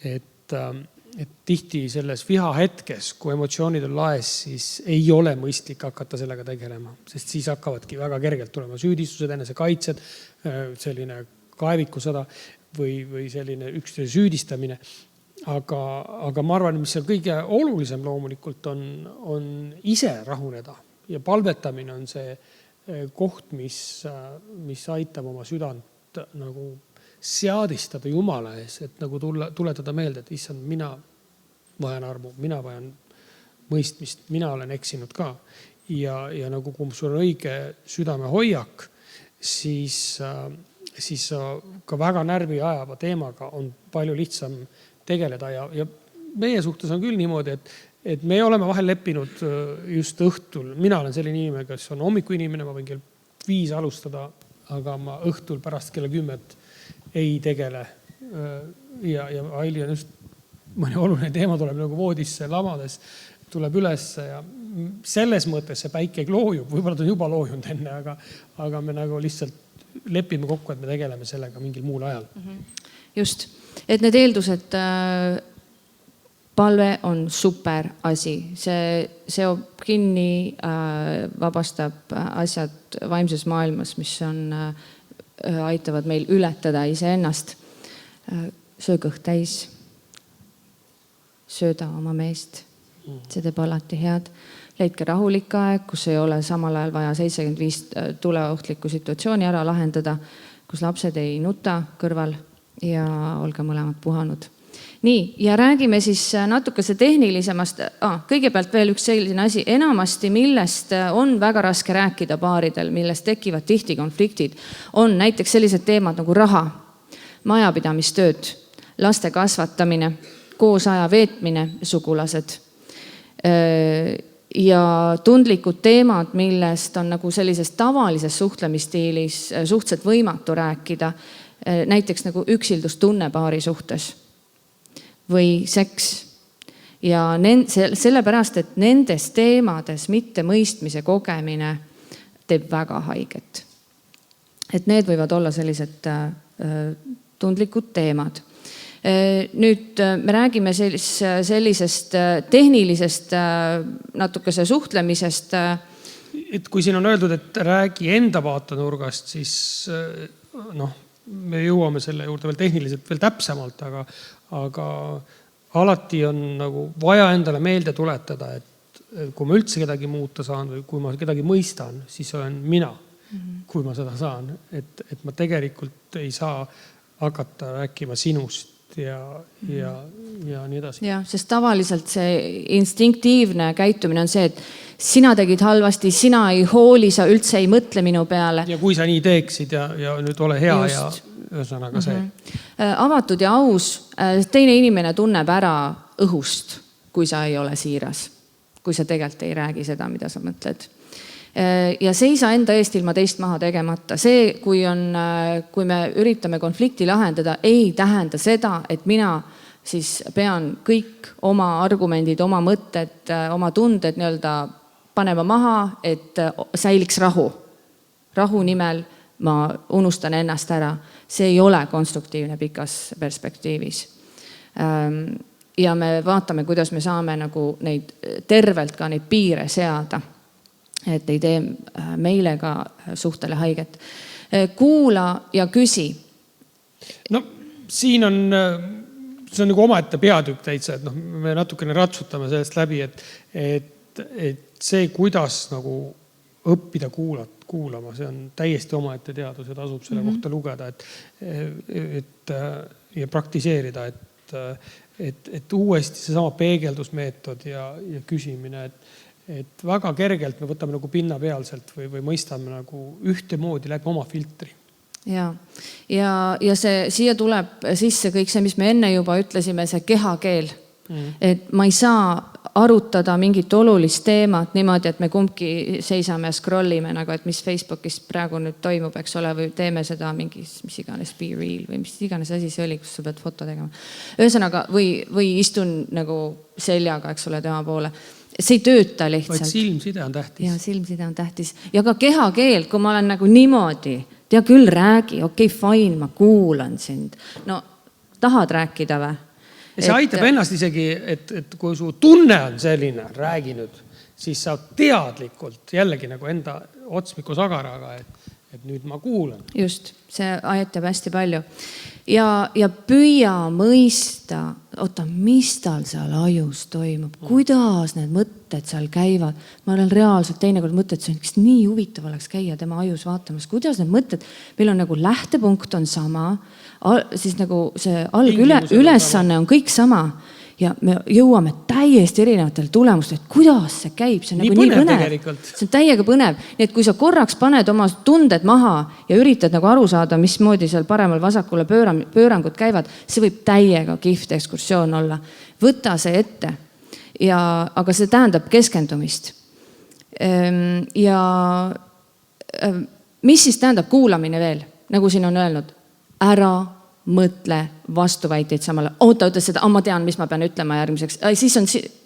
Speaker 2: et tihti selles viha hetkes, kui emotsioonid on laes, siis ei ole mõistlik hakata sellega tegelema, sest siis hakkavadki väga kergelt tulema süüdistused, enese kaitsed, selline kaevikusõda või selline üksteise süüdistamine. Aga ma arvan, mis on kõige olulisem loomulikult on ise rahuneda ja palvetamine on see koht, mis aitab oma südant nagu seadistada Jumala ees, et nagu tuletada meelde, et issand, mina vajan armu, mina vajan mõistmist, mina olen eksinud ka. Ja nagu kui sul on õige südame hoiak, siis ka väga närvi ajava teemaga on palju lihtsam tegeleda. Ja meie suhtes on küll niimoodi, et me oleme vahel leppinud just õhtul. Mina olen selline inimene, kes on hommiku inimene, ma võin kell 5 alustada, aga ma õhtul pärast kella 10 ei tegele. Ja Aili on just mõni oluline teema tuleb nagu voodisse lamades, tuleb üles ja selles mõttes see päike loojub, võib-olla ta on juba loojunud enne, aga me nagu lihtsalt lepime kokku, et me tegeleme sellega mingil muul ajal.
Speaker 1: Just, et need eeldused, palve on super asi, see seob kinni, vabastab asjad vaimses maailmas, mis aitavad meil ületada iseennast. Söö kõht täis, sööda oma meest, see teeb alati head. Leidke rahulik aeg, kus ei ole samal ajal vaja 75 tuleohtlikku situatsiooni ära lahendada, kus lapsed ei nuta kõrval ja olge mõlemad puhanud. Nii, ja räägime siis natukese tehnilisemast. Kõigepealt veel üks selline asi, enamasti millest on väga raske rääkida paaridel, millest tekivad tihti konfliktid, on näiteks sellised teemad nagu raha, majapidamistööd, laste kasvatamine, koos aja veetmine, sugulased ja tundlikud teemad, millest on nagu sellises tavalises suhtlemisstiilis suhteliselt võimatu rääkida, näiteks nagu üksildustunne paari suhtes või seks. Ja sellepärast, et nendes teemades mitte mõistmise kogemine teeb väga haiget. Et need võivad olla sellised tundlikud teemad. Nüüd me räägime sellisest tehnilisest natukese suhtlemisest.
Speaker 2: Et kui siin on öeldud, et räägi enda vaatenurgast, siis me jõuame selle juurde veel tehniliselt veel täpsemalt, aga alati on nagu vaja endale meelde tuletada, et kui ma üldse kedagi muuta saan või kui ma kedagi mõistan, siis olen mina, kui ma seda saan. Et ma tegelikult ei saa hakata rääkima sinust ja nii edasi.
Speaker 1: Ja, sest tavaliselt see instinktiivne käitumine on see, et sina tegid halvasti, sina ei hooli, sa üldse ei mõtle minu peale.
Speaker 2: Ja kui sa nii teeksid ja nüüd ole hea just. Ja ühesõnaga see.
Speaker 1: Avatud ja aus, teine inimene tunneb ära õhust, kui sa ei ole siiras, kui sa tegelikult ei räägi seda, mida sa mõtled. Ja seisa enda eest ilma teist maha tegemata. See, kui me üritame konflikti lahendada, ei tähenda seda, et mina siis pean kõik oma argumendid, oma mõtted, oma tunded nii-öelda panema maha, et säiliks rahu. Rahu nimel ma unustan ennast ära. See ei ole konstruktiivne pikas perspektiivis. Ja me vaatame, kuidas me saame nagu neid tervelt ka neid piire seada, et ei tee meile ka suhtele haiget. Kuula ja küsi.
Speaker 2: No siin on, see on nagu omaette peatükk täitsa, et me natukene ratsutame sellest läbi, et see, kuidas nagu õppida kuulama, see on täiesti omaette teadus ja tasub selle kohta lugeda ja praktiseerida, et uuesti see sama peegeldusmeetod ja küsimine, et väga kergelt me võtame nagu pinnapealselt või mõistame nagu ühtemoodi läbi oma filtri.
Speaker 1: Ja see, siia tuleb sisse kõik see, mis me enne juba ütlesime, see kehakeel. Et ma ei saa arutada mingit olulist teemat niimoodi, et me kumbki seisame ja scrollime, nagu et mis Facebookis praegu nüüd toimub, eks ole, või teeme seda mingis, mis iganes Be Real või mis iganes asi see oli, kus sa pead foto tegema. Ühesõnaga, või istun nagu seljaga, eks ole, tema poole. See ei tööta lihtsalt.
Speaker 2: Vaid silmside on tähtis.
Speaker 1: Ja, silmside on tähtis. Ja ka kehakeel, kui ma olen nagu niimoodi, tea küll räägi, okei, fine, ma kuulan sind. No, tahad rääkida või?
Speaker 2: Ja see aitab ennast isegi, et kui su tunne on selline, räägi nüüd, siis sa teadlikult jällegi nagu enda otsmiku sagaraga, et nüüd ma kuulan.
Speaker 1: Just, see aitab hästi palju. Ja püüa mõista, mis tal seal ajus toimub, kuidas need mõtted seal käivad. Ma olen reaalselt teinekord mõtted, see on nii huvitav oleks käia tema ajus vaatamas, kuidas need mõtted, meil on nagu lähtepunkt on sama, siis nagu see ülesanne on kõik sama ja me jõuame täiesti erinevatel tulemustel, et kuidas see käib, see on nagu nii põnev. See on täiega põnev. Nii et kui sa korraks paned oma tunded maha ja üritad nagu aru saada, mismoodi seal paremal vasakule pöörangud käivad, see võib täiega kihvt ekskursioon olla. Võta see ette. Aga see tähendab keskendumist. Ja mis siis tähendab kuulamine veel? Nagu siin on öelnud, ära mõtle vastuväiteid samale. Ta ütles seda, ma tean, mis ma pean ütlema järgmiseks. Siis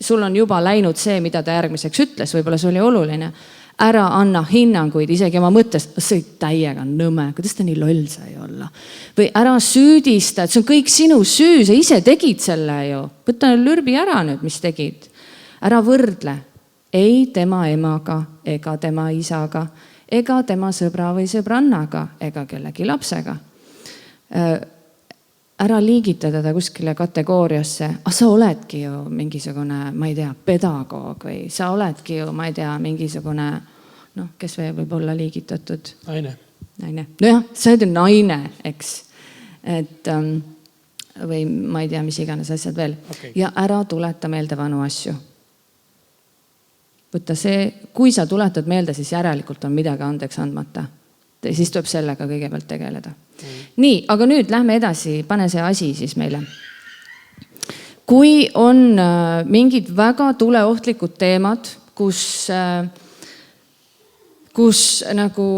Speaker 1: sul on juba läinud see, mida ta järgmiseks ütles. Võib-olla see oli oluline. Ära anna hinnanguid isegi oma mõttes. See täiega nõme. Kuidas ta nii loll sai olla? Või ära süüdista, et see on kõik sinu süü. Sa ise tegid selle ju. Võta lürbi ära nüüd, mis tegid. Ära võrdle. Ei tema emaga ega tema isaga ega tema sõbra või sõbrannaga ega kellegi lapsega. Ära liigitada ta kuskile kategooriasse. Sa oledki ju mingisugune, ma ei tea, pedagoog või sa oledki ju, ma ei tea, mingisugune, kes võib olla liigitatud?
Speaker 2: Naine.
Speaker 1: Nojah, sa oled ju naine, eks. Või ma ei tea, mis iganes asjad veel. Okay. Ja ära tuleta meelde vanu asju. Võtta see, kui sa tuletad meelde, siis järelikult on midagi andeks andmata. Siis tuleb sellega kõigepealt tegeleda. Nii, aga nüüd lähme edasi, pane see asi siis meile. Kui on mingid väga tuleohtlikud teemad, kus nagu,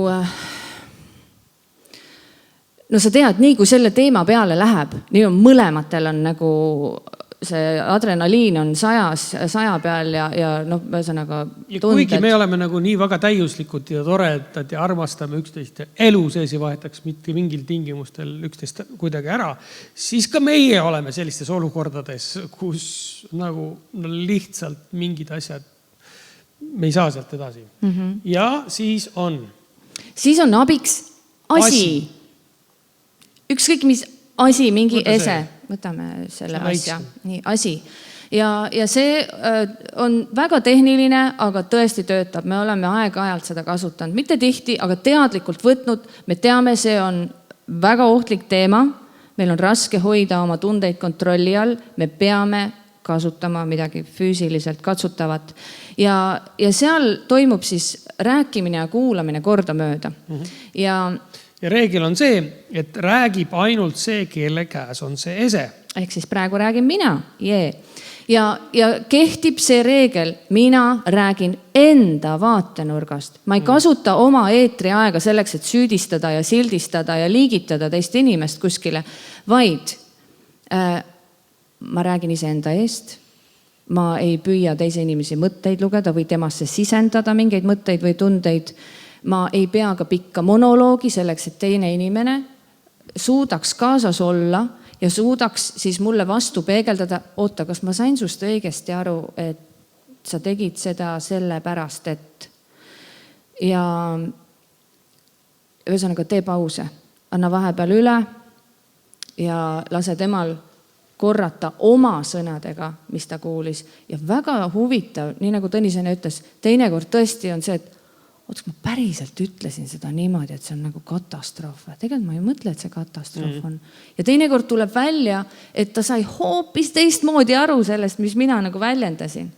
Speaker 1: sa tead, nii kui selle teema peale läheb, nii on mõlematel on nagu see adrenaliin on 100 peal ja ühesõnaga tunded.
Speaker 2: Kuigi me oleme nagu nii väga täiuslikud ja toredad ja armastame üksteist ja elu sees ei vahetaks mitte mingil tingimustel üksteist kuidagi ära, siis ka meie oleme sellistes olukordades, kus nagu lihtsalt mingid asjad, me ei saa sealt edasi. Ja siis on? Siis on
Speaker 1: abiks asi. Ükskõik mis asi, mingi ese. Võtame selle asja. Nii, asi. Ja see on väga tehniline, aga tõesti töötab. Me oleme aeg-ajalt seda kasutanud. Mitte tihti, aga teadlikult võtnud. Me teame, see on väga ohtlik teema. meil on raske hoida oma tundeid kontrolli all, me peame kasutama midagi füüsiliselt katsutavat. Ja seal toimub siis rääkimine ja kuulamine kordamööda.
Speaker 2: Ja reegel on see, et räägib ainult see, kelle käes on see ese.
Speaker 1: Ehk siis praegu räägin mina. Ja kehtib see reegel, mina räägin enda vaatenurgast. Ma ei kasuta oma eetri aega selleks, et süüdistada ja sildistada ja liigitada teist inimest kuskile, vaid ma räägin iseenda eest. Ma ei püüa teise inimesi mõtteid lugeda või temasse sisendada mingeid mõtteid või tundeid. Ma ei pea ka pikka monoloogi selleks, et teine inimene suudaks kaasas olla ja suudaks siis mulle vastu peegeldada, oota, kas ma sain sust õigesti aru, et sa tegid seda selle pärast, et ja ühesõnaga tee pause, anna vahepeal üle ja lase temal korrata oma sõnadega, mis ta kuulis. Ja väga huvitav, nii nagu Tõnis enne ütles, teinekord tõesti on see, et oot, ma päriselt ütlesin seda niimoodi, et see on nagu katastroof. Tegelikult ma ei mõtle, et see katastroof on. Ja teinekord tuleb välja, et ta sai hoopis teistmoodi aru sellest, mis mina nagu väljendasin.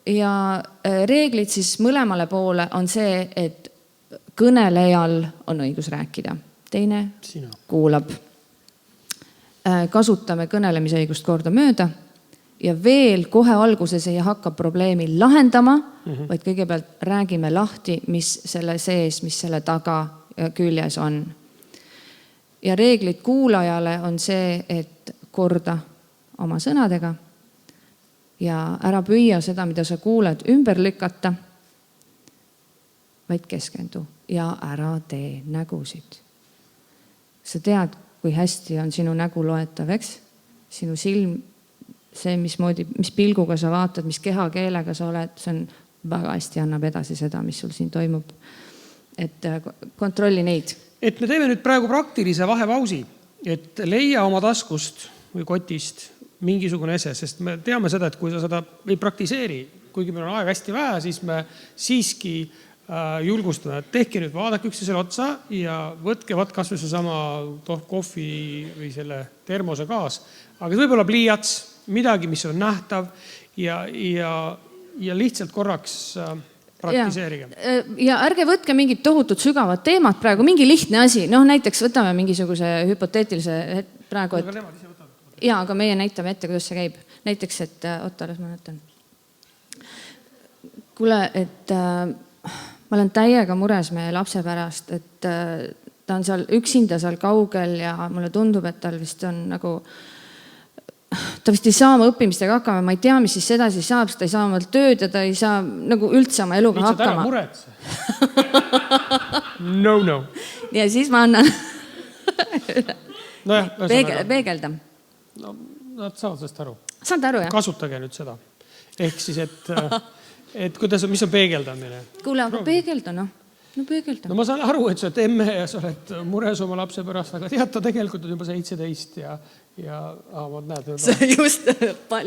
Speaker 1: Ja reeglid siis mõlemale poole on see, et kõnelejal on õigus rääkida. Teine kuulab. Kasutame kõnelemisõigust korda mööda. Ja veel kohe alguses ei hakka probleemi lahendama, vaid kõigepealt räägime lahti, mis selle sees, mis selle taga küljes on. Ja reeglid kuulajale on see, et korda oma sõnadega ja ära püüa seda, mida sa kuuled, ümber lükata, vaid keskendu ja ära tee nägusid. Sa tead, kui hästi on sinu nägu loetav, eks? Sinu silm, see, mis pilguga sa vaatad, mis kehakeelega sa oled, see on väga hästi annab edasi seda, mis sul siin toimub. Et kontrolli neid.
Speaker 2: Et me teeme nüüd praegu praktilise vahepausi, et leia oma taskust või kotist mingisugune ese, sest me teame seda, et kui sa seda ei praktiseeri, kuigi meil on aeg hästi vähe, siis me siiski julgustada, et tehke nüüd, vaadake üksteisele otsa ja võtke kas või sama kohvi või selle termose kaas, aga see võib olla pliiats, midagi, mis on nähtav ja lihtsalt korraks praktiseerige.
Speaker 1: Ja ärge võtke mingit tohutut sügavat teemat praegu, mingi lihtne asi. Näiteks võtame mingisuguse hüpoteetilise praegu, et aga meie näitame ette, kuidas see käib. Näiteks, et oota, las ma näitan. Kuule, et ma olen täiega mures meie lapse pärast, et ta on seal üksinda seal kaugel ja mulle tundub, et tal vist on nagu ta vist ei saa oma õppimistega hakkama, ma ei tea, mis siis sedasi saab, sest ta ei saa oma tööd ja ta ei saa nagu üldse oma eluga hakkama.
Speaker 2: No.
Speaker 1: Ja siis ma annan peegelda.
Speaker 2: No, nad saavad sellest aru.
Speaker 1: Saad aru, jah?
Speaker 2: Kasutage nüüd seda. Ehk siis, et kuidas, mis on peegeldamine?
Speaker 1: Kuule, aga peegelda, No peegelda.
Speaker 2: No ma saan aru, et sa oled emme ja sa oled mures oma lapse pärast, aga tead, ta tegelikult on juba 17 ja näed.
Speaker 1: Sa just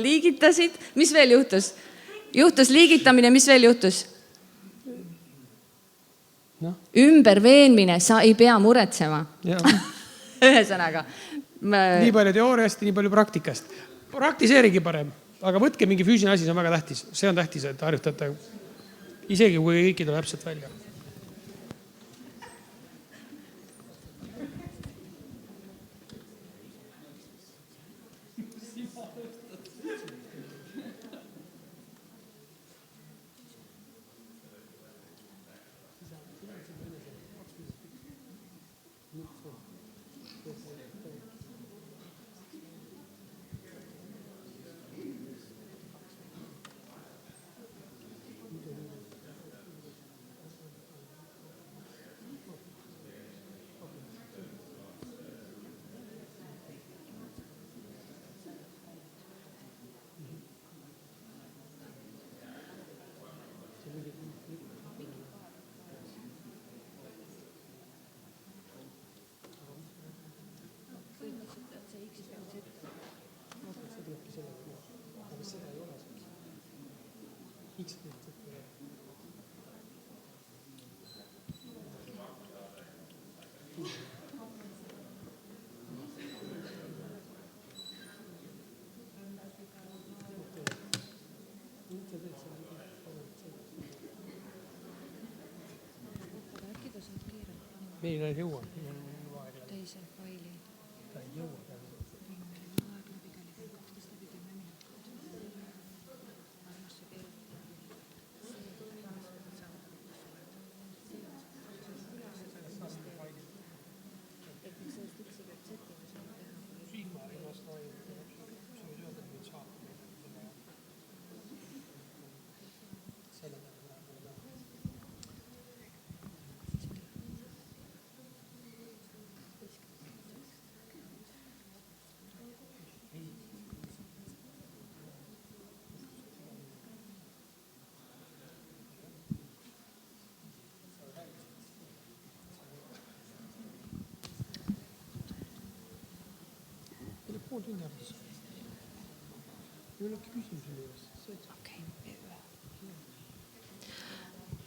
Speaker 1: liigitasid. Mis veel juhtus? Juhtus liigitamine, mis veel juhtus? Ümberveenmine, sa ei pea muretsema. Ühesõnaga.
Speaker 2: Nii palju teooriast, nii palju praktikast. Praktiseerigi parem, aga võtke mingi füüsiline asi, see on väga tähtis. See on tähtis, et harjutate isegi kui kõiki tuleb täpselt välja. Meil ei jõua.
Speaker 1: Teise faili.
Speaker 2: Ta ei jõua.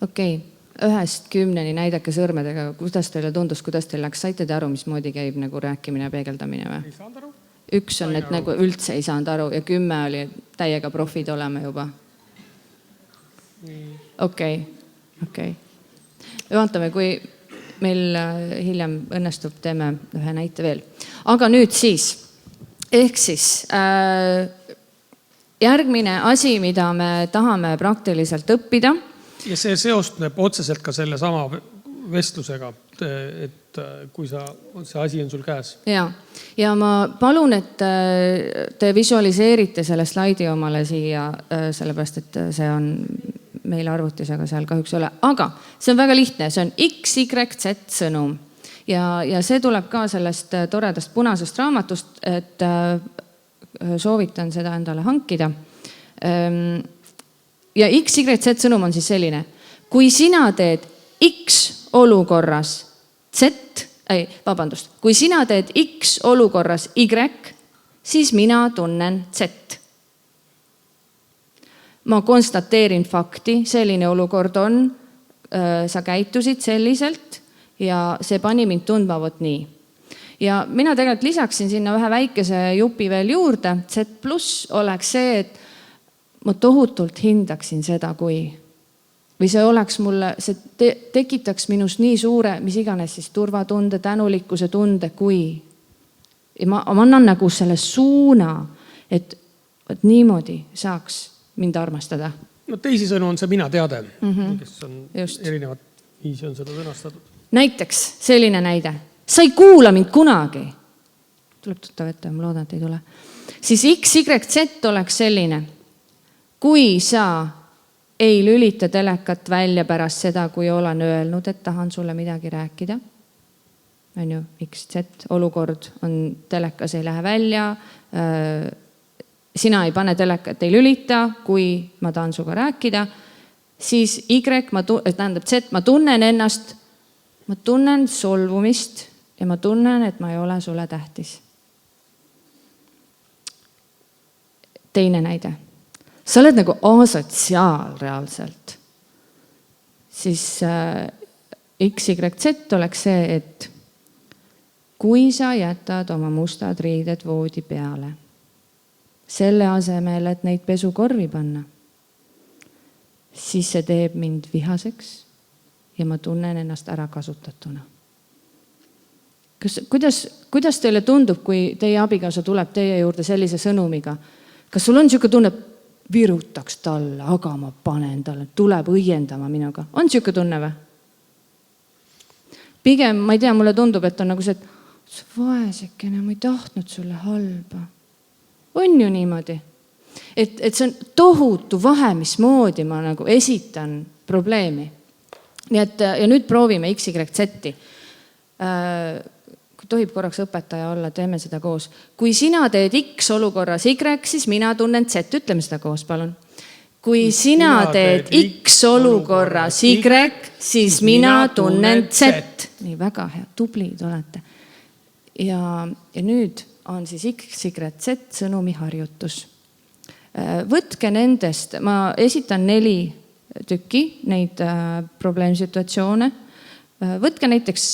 Speaker 1: Okei, 1-10 näidake sõrmedega, kuidas teile tundus, kuidas teil läks, saite te aru, mismoodi käib nagu rääkimine ja peegeldamine või?
Speaker 2: Ei saanud aru?
Speaker 1: 1 on, et nagu üldse ei saanud aru ja 10 oli täiega profid olema juba. Okei. Vaatame, kui meil hiljem õnnestub, teeme ühe näite veel. Aga nüüd siis, ehk siis järgmine asi, mida me tahame praktiliselt õppida.
Speaker 2: Ja see seostneb otseselt ka selle sama vestlusega, et kui see asi on sul käes.
Speaker 1: Ja ma palun, et te visualiseerite selle slaidi omale siia, sellepärast, et see on meil arvutis, aga seal kahjuks ei ole. Aga see on väga lihtne, see on X, Y, Z sõnum. Ja see tuleb ka sellest toredast punasest raamatust, et soovitan seda endale hankida. Ja X, Y, Z sõnum on siis selline. Kui sina teed X olukorras kui sina teed X olukorras Y, siis mina tunnen Z. Ma konstateerin fakti, selline olukord on, sa käitusid selliselt ja see pani mind tundma vot nii. Ja mina tegelikult lisaksin sinna ühe väikese jupi veel juurde. Z+ oleks see, et ma tohutult hindaksin seda, või see oleks mulle, see tekitaks minus nii suure, mis iganes siis turvatunde, tänulikkuse tunde, kui. Ja ma annan nagu selle suuna, et niimoodi saaks mind armastada.
Speaker 2: No teisisõnu on see mina teade, kes on erinevad viisi on seda sõnastatud.
Speaker 1: Näiteks selline näide. Sa ei kuula mind kunagi. Tuleb tuttav ette, ma loodan, et ei tule. Siis X, Y, Z oleks selline. Kui sa ei lülita telekat välja pärast seda, kui olen öelnud, et tahan sulle midagi rääkida, on ju, X, Z olukord on telekas, ei lähe välja, sina ei pane telekat, ei lülita, kui ma tahan suga rääkida, siis Y, tähendab Z, ma tunnen solvumist ja ma tunnen, et ma ei ole sulle tähtis. Teine näide. Sa oled nagu asotsiaal reaalselt. Siis X, Y, Z oleks see, et kui sa jätad oma mustad riided voodi peale, selle asemel, et neid pesukorvi panna, siis see teeb mind vihaseks ja ma tunnen ennast ära kasutatuna. Kuidas teile tundub, kui teie abikaasa tuleb teie juurde sellise sõnumiga? Kas sul on siuke tunne, virutaks talle, aga ma panen talle, tuleb õiendama minuga? On siuke tunne või? Pigem, ma ei tea, mulle tundub, et on nagu see, et vaesekene, ma ei tahtnud sulle halba. On ju niimoodi. Et see on tohutu vahe, mismoodi ma nagu esitan probleemi. Nii et, ja nüüd proovime X, Y, Z-i. Kui tohib korraks õpetaja olla, teeme seda koos. Kui sina teed X olukorras Y, siis mina tunnen Z. Ütleme seda koos, palun. Kui sina teed X olukorras Y, siis mina tunnen Z. Nii, väga hea, tublid olete. Ja nüüd on siis X, Y, Z sõnumi harjutus. Võtke nendest, ma esitan 4 tükki neid probleemsituatsioone. Võtke näiteks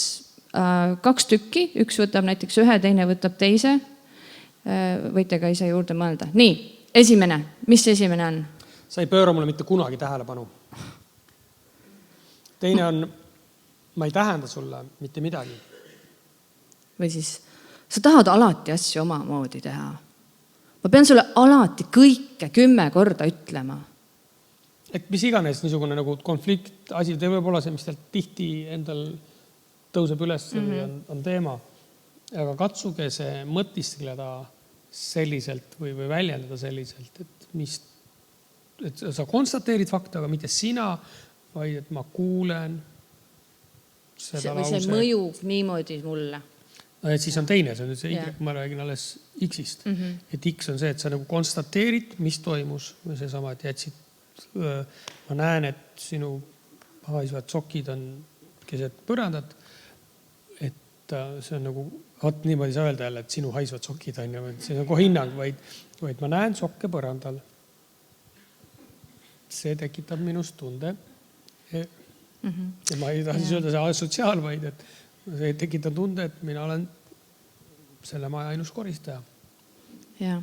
Speaker 1: 2 tükki, üks võtab näiteks ühe, teine võtab teise. Võite ka ise juurde mõelda. Nii, esimene. Mis esimene on?
Speaker 2: Sa ei pööra mulle mitte kunagi tähelepanu. Teine on, ma ei tähenda sulle mitte midagi.
Speaker 1: Või siis sa tahad alati asju omamoodi teha. Ma pean sulle alati kõike 10 korda ütlema.
Speaker 2: Et mis iganes niisugune nagu konflikt, asi, te võib olla see, mis tihti endal tõuseb üles või on teema. Aga katsuge see mõtiskleda selliselt või väljendada selliselt, et sa konstateerid fakte, aga mitte sina, vaid et ma kuulen seda lause.
Speaker 1: See mõjub niimoodi mulle.
Speaker 2: No, et siis on teine, see on see Y, ma räägin alles X-ist. Et X on see, et sa nagu konstateerid, mis toimus või seesama, et jätsid. Ma näen, et sinu haisvad sokid on keset põrandat. Et see on nagu, niimoodi sa öelda jälle, et sinu haisvad sokid on, see on kohe hinnang, vaid ma näen sokke põrandal. See tekitab minust tunde. Ja ma ei taha siis öelda see asotsiaal, vaid et see tekitab tunde, et mina olen selle maja ainus koristaja.
Speaker 1: Ja.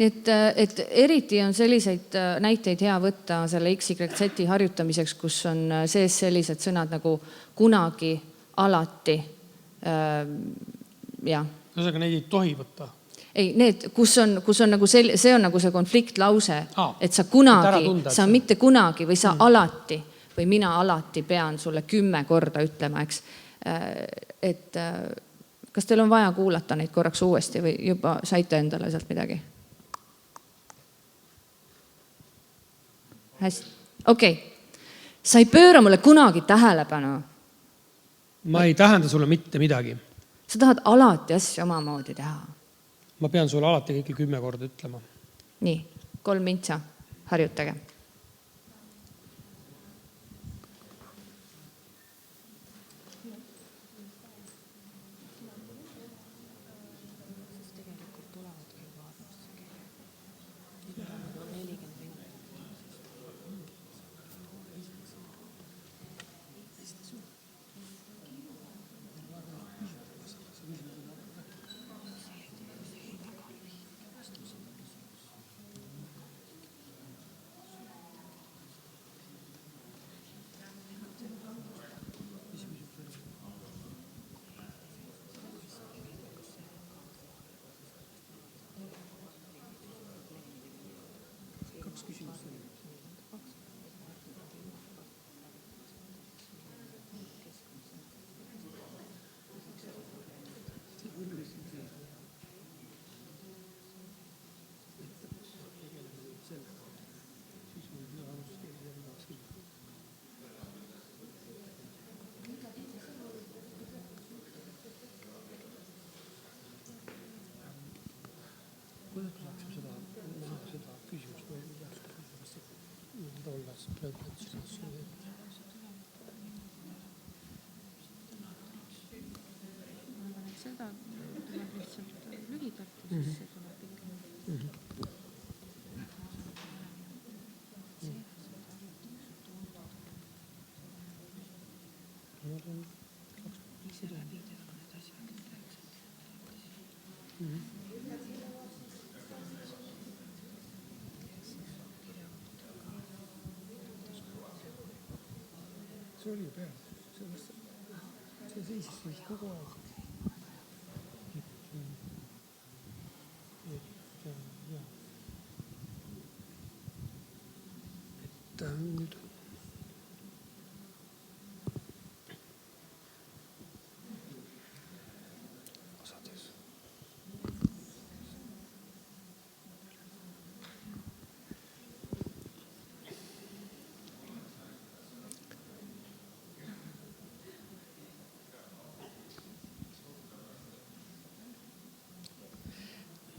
Speaker 1: Et eriti on selliseid näiteid hea võtta selle XYZ harjutamiseks, kus on sees sellised sõnad nagu kunagi, alati.
Speaker 2: Ühesõnaga, neid ei tohi võtta.
Speaker 1: Ei, need, kus on nagu see on nagu see konfliktlause, et sa kunagi, sa mitte kunagi või sa alati või mina alati pean sulle 10 korda ütlema, eks. Et kas teil on vaja kuulata neid korraks uuesti või juba saite endale sealt midagi? Hästi. Okei. Sa ei pööra mulle kunagi tähelepanu.
Speaker 2: Ma ei tähenda sulle mitte midagi.
Speaker 1: Sa tahad alati asju omamoodi teha.
Speaker 2: Ma pean sulle alati kõiki 10 korda ütlema.
Speaker 1: Nii, 3 mintsa. Harjutage. Seda tuleb lihtsalt lühidalt ja siis see tuleb pikemalt.
Speaker 2: See oli ju peal. See seisis kogu aeg. Nüüd. Osades.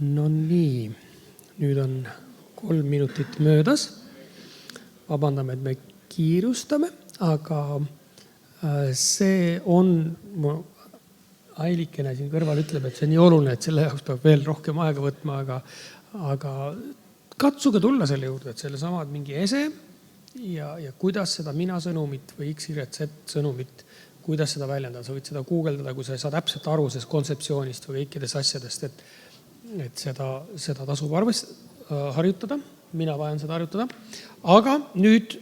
Speaker 2: No nii, nüüd on 3 minutit möödas. Vabandame, et me kiirustame, aga see on, Ailikene siin kõrval ütleb, et see on nii oluline, et selle jaoks peab veel rohkem aega võtma, aga katsuge tulla selle juurde, et selle samad mingi ese ja kuidas seda mina sõnumit või XYZ sõnumit, kuidas seda väljendada. Sa võid seda guugeldada, kui sa ei saa täpselt aru sellest kontseptsioonist või kõikidest asjadest, et seda tasub harjutada. Mina vajan seda harjutada. Aga nüüd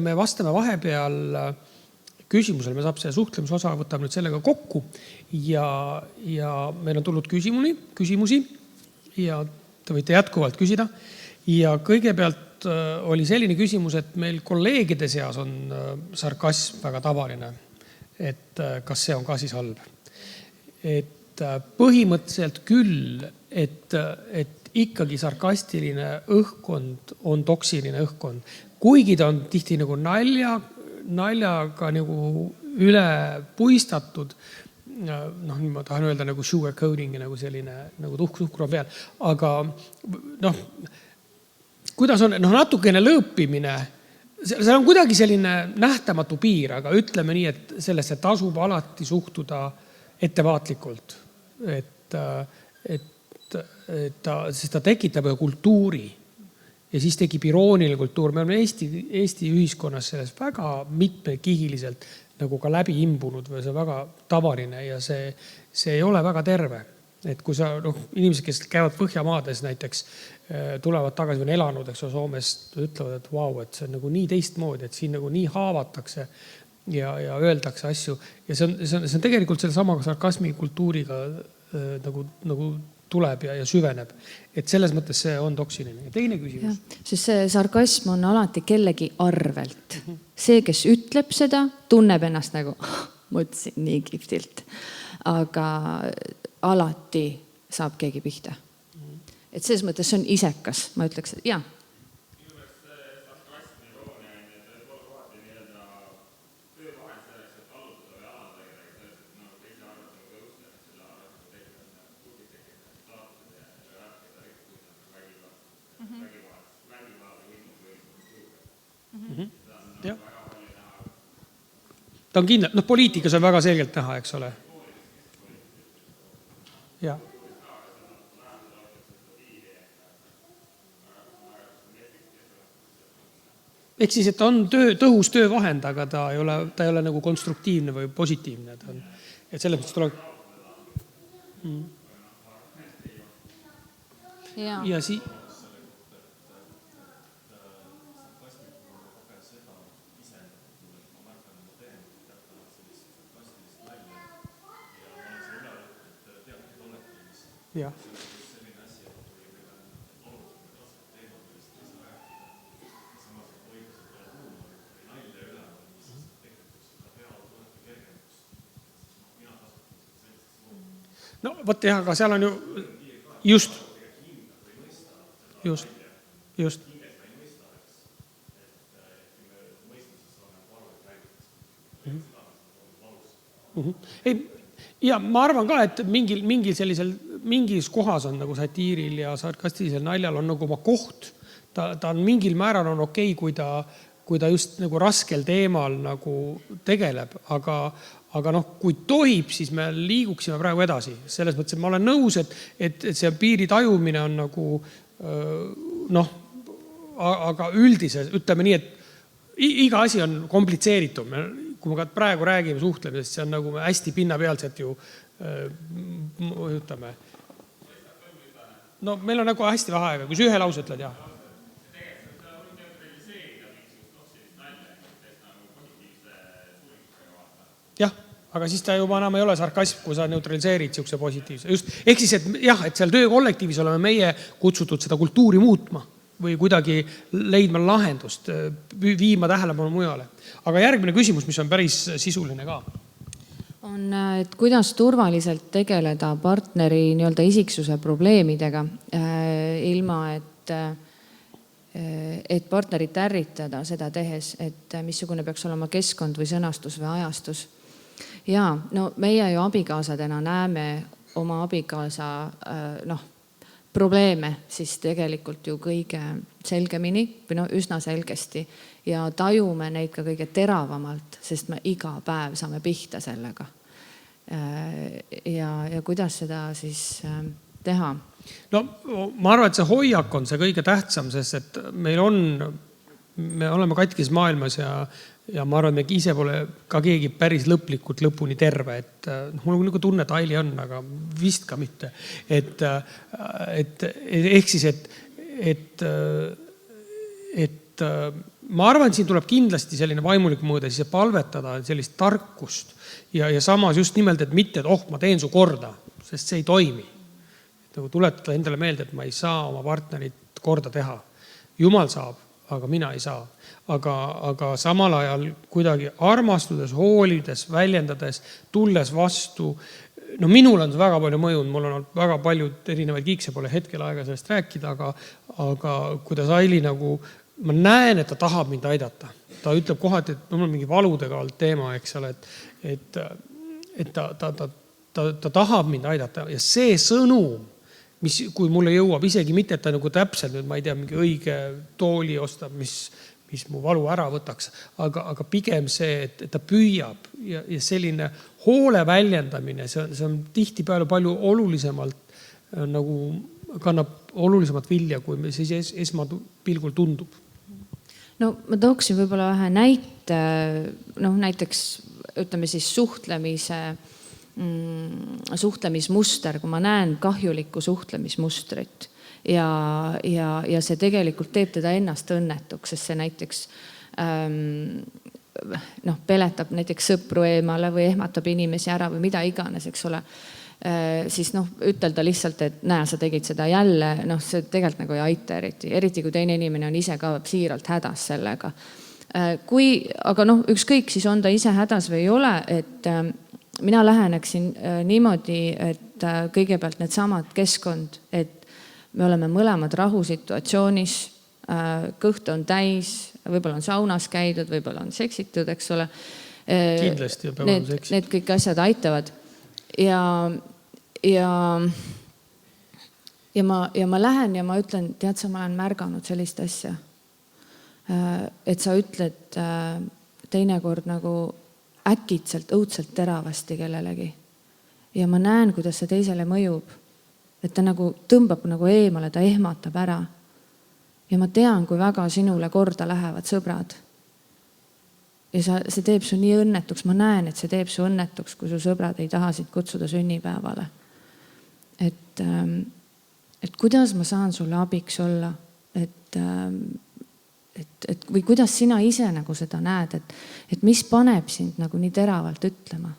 Speaker 2: me vastame vahepeal küsimusele. Me saab see suhtlemisosa, võtab nüüd sellega kokku ja meil on tulnud küsimusi ja te võite jätkuvalt küsida. Ja kõigepealt oli selline küsimus, et meil kolleegide seas on sarkasm väga tavaline. Et kas see on ka siis halb? Et põhimõtteliselt küll, et ikkagi sarkastiline õhkkond on toksiline õhkkond. Kuigi ta on tihti nagu naljaga nagu üle puistatud, ma tahan öelda nagu sugarcoating, nagu selline nagu tuhkru peal, aga kuidas on, natukene lõõpimine, see on kuidagi selline nähtamatu piir, aga ütleme nii, et sellesse tasub alati suhtuda ettevaatlikult, sest ta tekitab kultuuri ja siis tekib irooniline kultuur. Me oleme Eesti ühiskonnas selles väga mitmekihiliselt nagu ka läbi imbunud või see väga tavaline ja see ei ole väga terve. Et kui sa, inimesed, kes käivad Põhjamaades näiteks, tulevad tagasi või on elanud, eks Soomes, ütlevad, et vau, et see on nagu nii teistmoodi, et siin nagu nii haavatakse ja öeldakse asju. Ja see on tegelikult selle sama sarkasmi kultuuriga nagu tuleb ja süveneb. Et selles mõttes see on toksiline. Ja teine küsimus.
Speaker 1: Sest see sarkasm on alati kellegi arvelt. See, kes ütleb seda, tunneb ennast nagu, mõtlesin nii kihvtilt. Aga alati saab keegi pihta. Et selles mõttes see on isekas. Ma ütleks, et jaa.
Speaker 2: Ta on kindel, poliitikas on väga selgelt näha, eks ole. Ja. Ehk siis, et ta on tõhus töövahend, aga ta ei ole nagu konstruktiivne või positiivne. Et selles mõttes tuleb... Ja siis... Ja. No võt jah, aga seal on ju just. Ei, ja ma arvan ka, et mingis kohas on nagu satiiril ja sarkastilisel naljal on nagu oma koht. Ta on mingil määral on okei, kui ta just nagu raskel teemal nagu tegeleb, aga kui tohib, siis me liiguksime praegu edasi. Selles mõttes, et ma olen nõus, et see piiri tajumine on nagu aga üldises, ütleme nii, et iga asi on komplitseeritud. Kui me praegu räägime suhtlemisest, see on nagu hästi pinnapealselt ju ütleme. Meil on nagu hästi vähe aega, kui sa ühe lause ütled, jah. Jah, aga siis ta juba enam ei ole sarkasm, kui sa neutraliseerid siukse positiivse. Just, ehk siis, et seal töökollektiivis oleme meie kutsutud seda kultuuri muutma või kuidagi leidma lahendust, viima tähelepanu mujale. Aga järgmine küsimus, mis on päris sisuline ka.
Speaker 1: On, et kuidas turvaliselt tegeleda partneri nii-öelda isiksuse probleemidega, ilma et partnerit ärritada seda tehes, et missugune peaks olema keskkond või sõnastus või ajastus. Ja, meie ju abikaasadena näeme oma abikaasa probleeme siis tegelikult ju kõige selgemini või üsna selgesti ja tajume neid ka kõige teravamalt, sest me iga päev saame pihta sellega. Ja kuidas seda siis teha?
Speaker 2: Ma arvan, et see hoiak on see kõige tähtsam, sest et me oleme katkis maailmas ja ma arvan, et me ise pole ka keegi päris lõplikult lõpuni terve. Mul on nagu tunne, et Aili on, aga vist ka mitte. Ehk siis, et ma arvan, et siin tuleb kindlasti selline vaimulik mõõde, siis palvetada sellist tarkust ja samas just nimelt, et mitte, et ma teen su korda, sest see ei toimi. Nagu tuletada endale meelde, et ma ei saa oma partnerit korda teha. Jumal saab, aga mina ei saa. Aga samal ajal kuidagi armastudes, hoolides, väljendades, tulles vastu. No minul on see väga palju mõjunud, mul on olnud väga paljud erinevaid kiikse, pole hetkel aega sellest rääkida, aga kuidas Aili nagu, ma näen, et ta tahab mind aidata. Ta ütleb kohati, et mul on mingi valudega olnud teema, eks ole, et ta tahab mind aidata ja see sõnum, mis, kui mulle jõuab isegi mitte, et ta nagu täpselt, ma ei tea, mingi õige tooli ostab, mis mu valu ära võtaks, aga pigem see, et ta püüab ja selline hoole väljendamine, see on tihtipeale palju olulisemalt nagu kannab olulisemat vilja, kui see esmapilgul tundub.
Speaker 1: No ma tooksin võib-olla vähe näite, näiteks ütleme siis suhtlemismuster, kui ma näen kahjulikku suhtlemismustrit ja see tegelikult teeb teda ennast õnnetuks, sest see näiteks peletab näiteks sõpru eemale või ehmatab inimesi ära või mida iganes, eks ole. Siis ütelda lihtsalt, et näe, sa tegid seda jälle, see tegelikult nagu ei aita eriti kui teine inimene on ise ka siiralt hädas sellega. Aga ükskõik siis on ta ise hädas või ei ole, et mina läheneksin niimoodi, et kõigepealt need samad keskkond, et me oleme mõlemad rahusituatsioonis, kõht on täis, võib-olla on saunas käidud, võib-olla on seksitud, eks ole.
Speaker 2: Kindlasti ja peab olema seksi.
Speaker 1: Need kõik asjad aitavad. Ja ma lähen ja ma ütlen, tead sa, ma olen märganud sellist asja. Et sa ütled teinekord nagu äkitselt, õudselt teravasti kellelegi. Ja ma näen, kuidas see teisele mõjub. Et ta nagu tõmbab nagu eemale, ta ehmatab ära. Ja ma tean, kui väga sinule korda lähevad sõbrad. Ja see teeb su nii õnnetuks. Ma näen, et see teeb su õnnetuks, kui su sõbrad ei taha sind kutsuda sünnipäevale. Et kuidas ma saan sulle abiks olla? Või kuidas sina ise nagu seda näed? Et mis paneb sind nagu nii teravalt ütlema?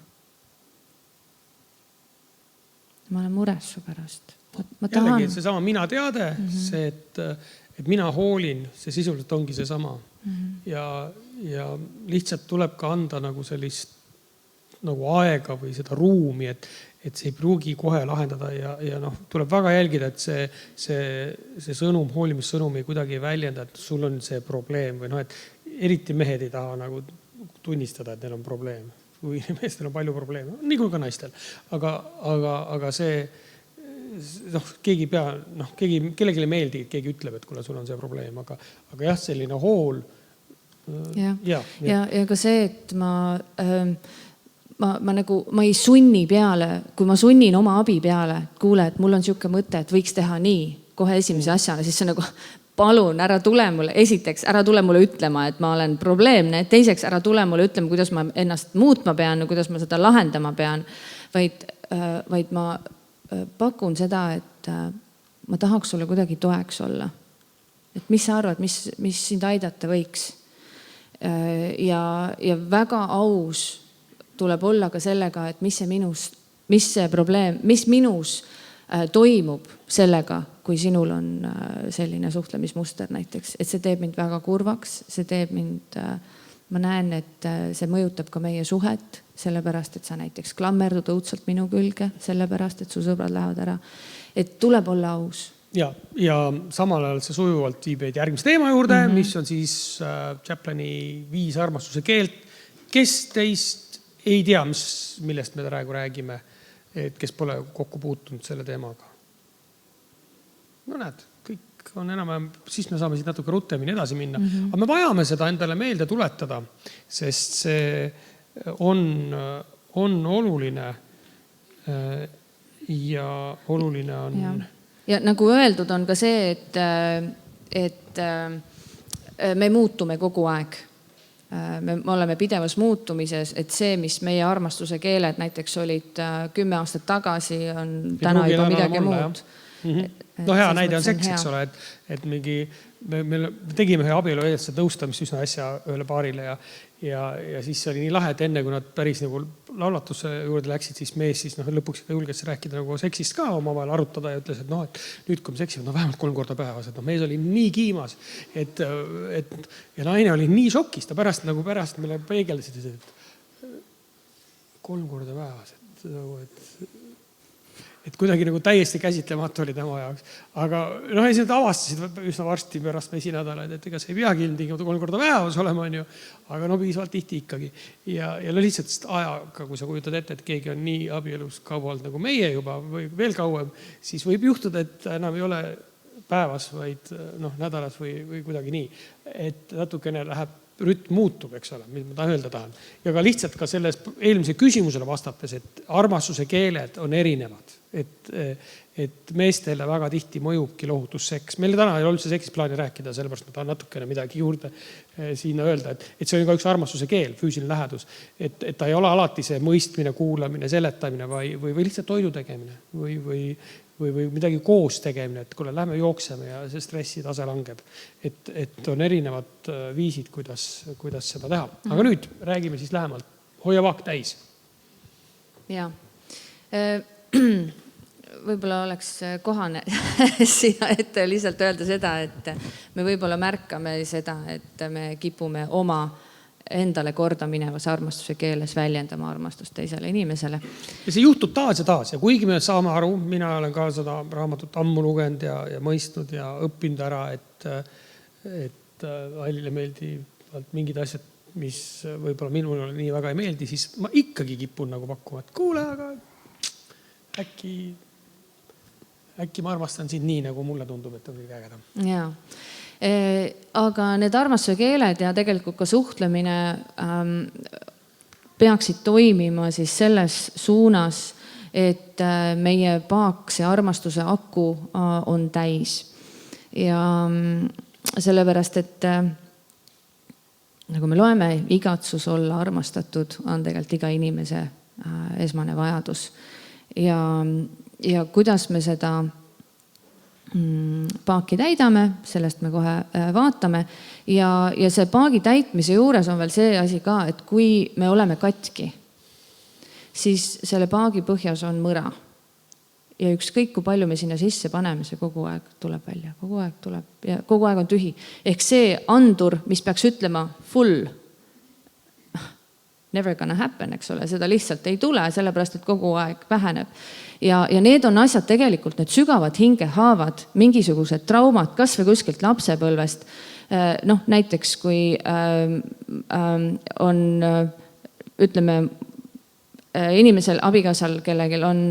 Speaker 1: Ma olen mures su pärast.
Speaker 2: Jällegi, see sama mina teade, see, et mina hoolin, see sisuliselt ongi see sama. Ja lihtsalt tuleb ka anda nagu sellist nagu aega või seda ruumi, et see ei pruugi kohe lahendada ja tuleb väga jälgida, et see sõnum, hoolimissõnum ei kuidagi väljenda, et sul on see probleem või et eriti mehed ei taha nagu tunnistada, et neil on probleem. Kui meestel on palju probleeme, nii kui ka naistel. Aga see, keegi kellelegi meeldi, et keegi ütleb, et kuule, sul on see probleem, aga jah, selline hool.
Speaker 1: Ja ka see, et ma ei sunni peale, kui ma sunnin oma abi peale, et kuule, et mul on siuke mõte, et võiks teha nii kohe esimese asjana, siis see nagu palun, ära tule mulle, esiteks, ära tule mulle ütlema, et ma olen probleemne, teiseks, ära tule mulle ütlema, kuidas ma ennast muutma pean, kuidas ma seda lahendama pean, vaid ma pakun seda, et ma tahaks sulle kuidagi toeks olla. Et mis sa arvad, mis sind aidata võiks? Ja väga aus tuleb olla ka sellega, et mis see probleem, mis minus toimub sellega, kui sinul on selline suhtlemismuster näiteks. Et see teeb mind väga kurvaks, see teeb mind, ma näen, et see mõjutab ka meie suhet, sellepärast, et sa näiteks klammerdud õudselt minu külge, sellepärast, et su sõbrad lähevad ära. Et tuleb olla aus.
Speaker 2: Ja samal ajal see sujuvalt viib järgmise teema juurde, mis on siis Chaplani 5 armastuse keelt. Kes teist ei tea, millest me praegu räägime, et kes pole kokku puutunud selle teemaga? No näed, kõik on enam, siis me saame siit natuke rutemini edasi minna. Aga me vajame seda endale meelde tuletada, sest see on oluline ja oluline on...
Speaker 1: Ja nagu öeldud on ka see, et me muutume kogu aeg. Me oleme pidevas muutumises, et see, mis meie armastuse keeled näiteks olid 10 aastat tagasi, on täna juba midagi muud.
Speaker 2: No hea näide on seks, eks ole, et mingi, me tegime ühe abielu eelsed nõustamist üsna asja ühele paarile ja siis oli nii lahe, et enne kui nad päris nagu laulatuse juurde läksid, siis mees siis lõpuks julges rääkida nagu seksist ka omavahel arutada ja ütles, et nüüd kui me seksime, vähemalt 3 korda päevas, et mees oli nii kiimas, ja naine oli nii šokis, ta pärast meile peegeldasid, et 3 korda päevas, et kuidagi nagu täiesti käsitlematu oli tema jaoks. Aga siis nad avastasid üsna varsti pärast mesinädalaid, et ega see ei peagi ilmtingimata 3 korda päevas olema, aga piisavalt tihti ikkagi. Ja lihtsalt ajaga, kui sa kujutad ette, et keegi on nii abielus kaua olnud nagu meie juba või veel kauem, siis võib juhtuda, et enam ei ole päevas, vaid nädalas või kuidagi nii. Et natukene läheb rütm muutub, eks ole, mis ma tahan. Ja ka lihtsalt ka selles eelmise küsimusele vastates, et armastuse keeled on erinevad. Et meestele väga tihti mõjubki lohutusseks. Meile täna ei olnud see seksist plaani rääkida, sellepärast ma tahan natukene midagi juurde sinna öelda, et see on ka üks armastuse keel, füüsiline lähedus. Et ta ei ole alati see mõistmine, kuulamine, seletamine või lihtsalt toidu tegemine või midagi koos tegemine, et kuule, lähme jookseme ja see stressi tase langeb. Et on erinevad viisid, kuidas seda teha. Aga nüüd räägime siis lähemalt. Hoia vaak täis.
Speaker 1: Ja. Võib-olla oleks kohane siia ette lihtsalt öelda seda, et me võib-olla märkame seda, et me kipume oma endale korda minevas armastuse keeles väljendama armastust teisele inimesele.
Speaker 2: Ja see juhtub taas ja kuigi me saame aru, mina olen ka seda raamatut ammu lugenud ja mõistnud ja õppinud ära, et Ailile meeldivad mingid asjad, mis võib-olla minule nii väga ei meeldi, siis ma ikkagi kipun nagu pakkuma, et kuule, aga äkki ma armastan sind nii, nagu mulle tundub, et on kõige ägedam.
Speaker 1: Jaa. Aga need armastuse keeled ja tegelikult ka suhtlemine peaksid toimima siis selles suunas, et meie paak, see armastuse aku on täis. Ja sellepärast, et nagu me loeme, igatsus olla armastatud on tegelikult iga inimese esmane vajadus. Ja kuidas me seda paaki täidame, sellest me kohe vaatame. Ja see paagi täitmise juures on veel see asi ka, et kui me oleme katki, siis selle paagi põhjas on mõra. Ja ükskõik, kui palju me sinna sisse paneme, see kogu aeg tuleb välja, kogu aeg tuleb ja kogu aeg on tühi. Ehk see andur, mis peaks ütlema full, never gonna happen, eks ole, seda lihtsalt ei tule, sellepärast, et kogu aeg väheneb. Ja need on asjad tegelikult, need sügavad hingehaavad, mingisugused traumad, kas või kuskilt lapsepõlvest. Näiteks, kui on, ütleme, inimesel, abikaasal, kellegil on,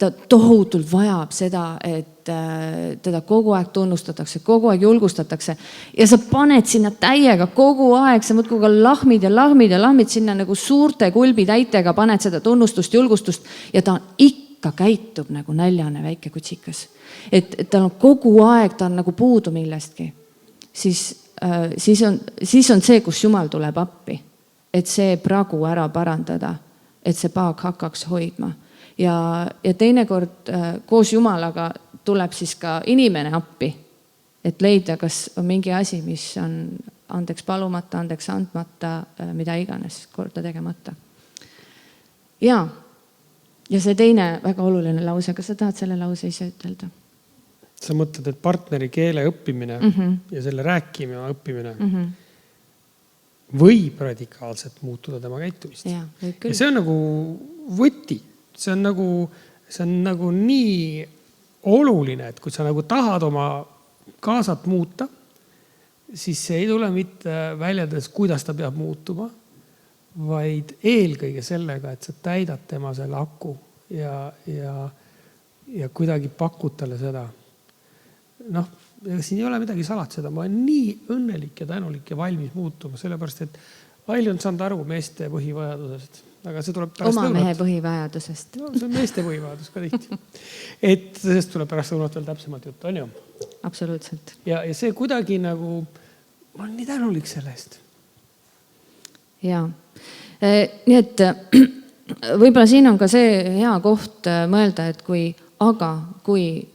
Speaker 1: ta tohutult vajab seda, et teda kogu aeg tunnustatakse, kogu aeg julgustatakse ja sa paned sinna täiega kogu aeg, sa mõtku ka lahmid ja lahmid sinna nagu suurte kulbitäitega, paned seda tunnustust, julgustust ja ta ikka käitub nagu näljane väike kutsikas. Et ta on kogu aeg, ta on nagu puudu millestki. Siis on see, kus Jumal tuleb appi, et see pragu ära parandada, et see paak hakkaks hoidma. Ja teinekord koos Jumalaga tuleb siis ka inimene appi, et leida, kas on mingi asi, mis on andeks palumata, andeks andmata, mida iganes korda tegemata. Ja see teine väga oluline lause, kas sa tahad selle lause ise ütelda?
Speaker 2: Sa mõtled, et partneri keele õppimine ja selle rääkimine õppimine võib radikaalselt muutuda tema käitumist. Ja see on nagu võti. See on nagu nii oluline, et kui sa nagu tahad oma kaasat muuta, siis see ei tule mitte väljades, kuidas ta peab muutuma, vaid eelkõige sellega, et sa täidad tema selle aku ja kuidagi pakud talle seda. Siin ei ole midagi salatseda. Ma olen nii õnnelik ja tänulik ja valmis muutuma, sellepärast, et Aili on saanud aru meeste põhivajadusest. Aga see tuleb pärast
Speaker 1: oma mehe põhivajadusest.
Speaker 2: See on meeste põhivajadus ka tihti. Et sellest tuleb pärast õunat veel täpsemalt juttu, on ju?
Speaker 1: Absoluutselt.
Speaker 2: Ja see kuidagi nagu, ma olen nii tänulik sellest.
Speaker 1: Jaa. Nii et võib-olla siin on ka see hea koht mõelda, et kui aga kui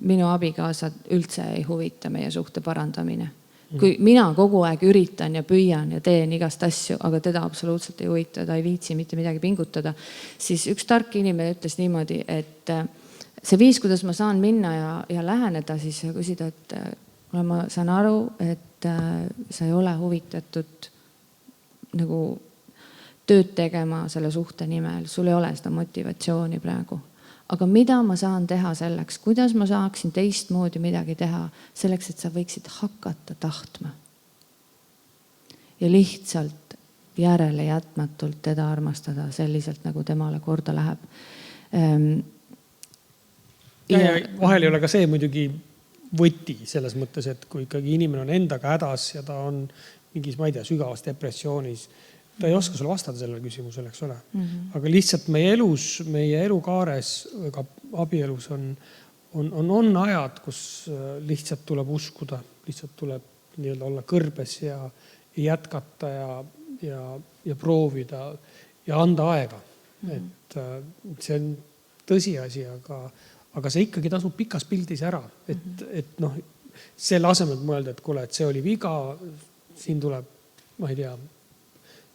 Speaker 1: minu abikaasa üldse ei huvita meie suhte parandamine, kui mina kogu aeg üritan ja püüan ja teen igast asju, aga teda absoluutselt ei huvita, ta ei viitsi mitte midagi pingutada, siis üks tark inimene ütles niimoodi, et see viis, kuidas ma saan minna ja läheneda, siis küsida, et ma saan aru, et sa ei ole huvitatud nagu tööd tegema selle suhte nimel, sul ei ole seda motivatsiooni praegu. Aga mida ma saan teha selleks, kuidas ma saaksin teistmoodi midagi teha selleks, et sa võiksid hakata tahtma. Ja lihtsalt järele jätmatult teda armastada selliselt, nagu temale korda läheb.
Speaker 2: Ja vahel ei ole ka see muidugi võti selles mõttes, et kui ikkagi inimene on endaga hädas ja ta on mingis, ma ei tea, sügavas depressioonis, ta ei oska sulle vastata sellele küsimusele, eks ole. Aga lihtsalt meie elus, meie elukaares, ka abielus on ajad, kus lihtsalt tuleb uskuda, lihtsalt tuleb nii-öelda olla kõrbes ja jätkata ja proovida ja anda aega. Et see on tõsiasi, aga see ikkagi tasub pikas pildis ära. Et noh, selle asemel mõelda, et kuule, et see oli viga, siin tuleb, ma ei tea,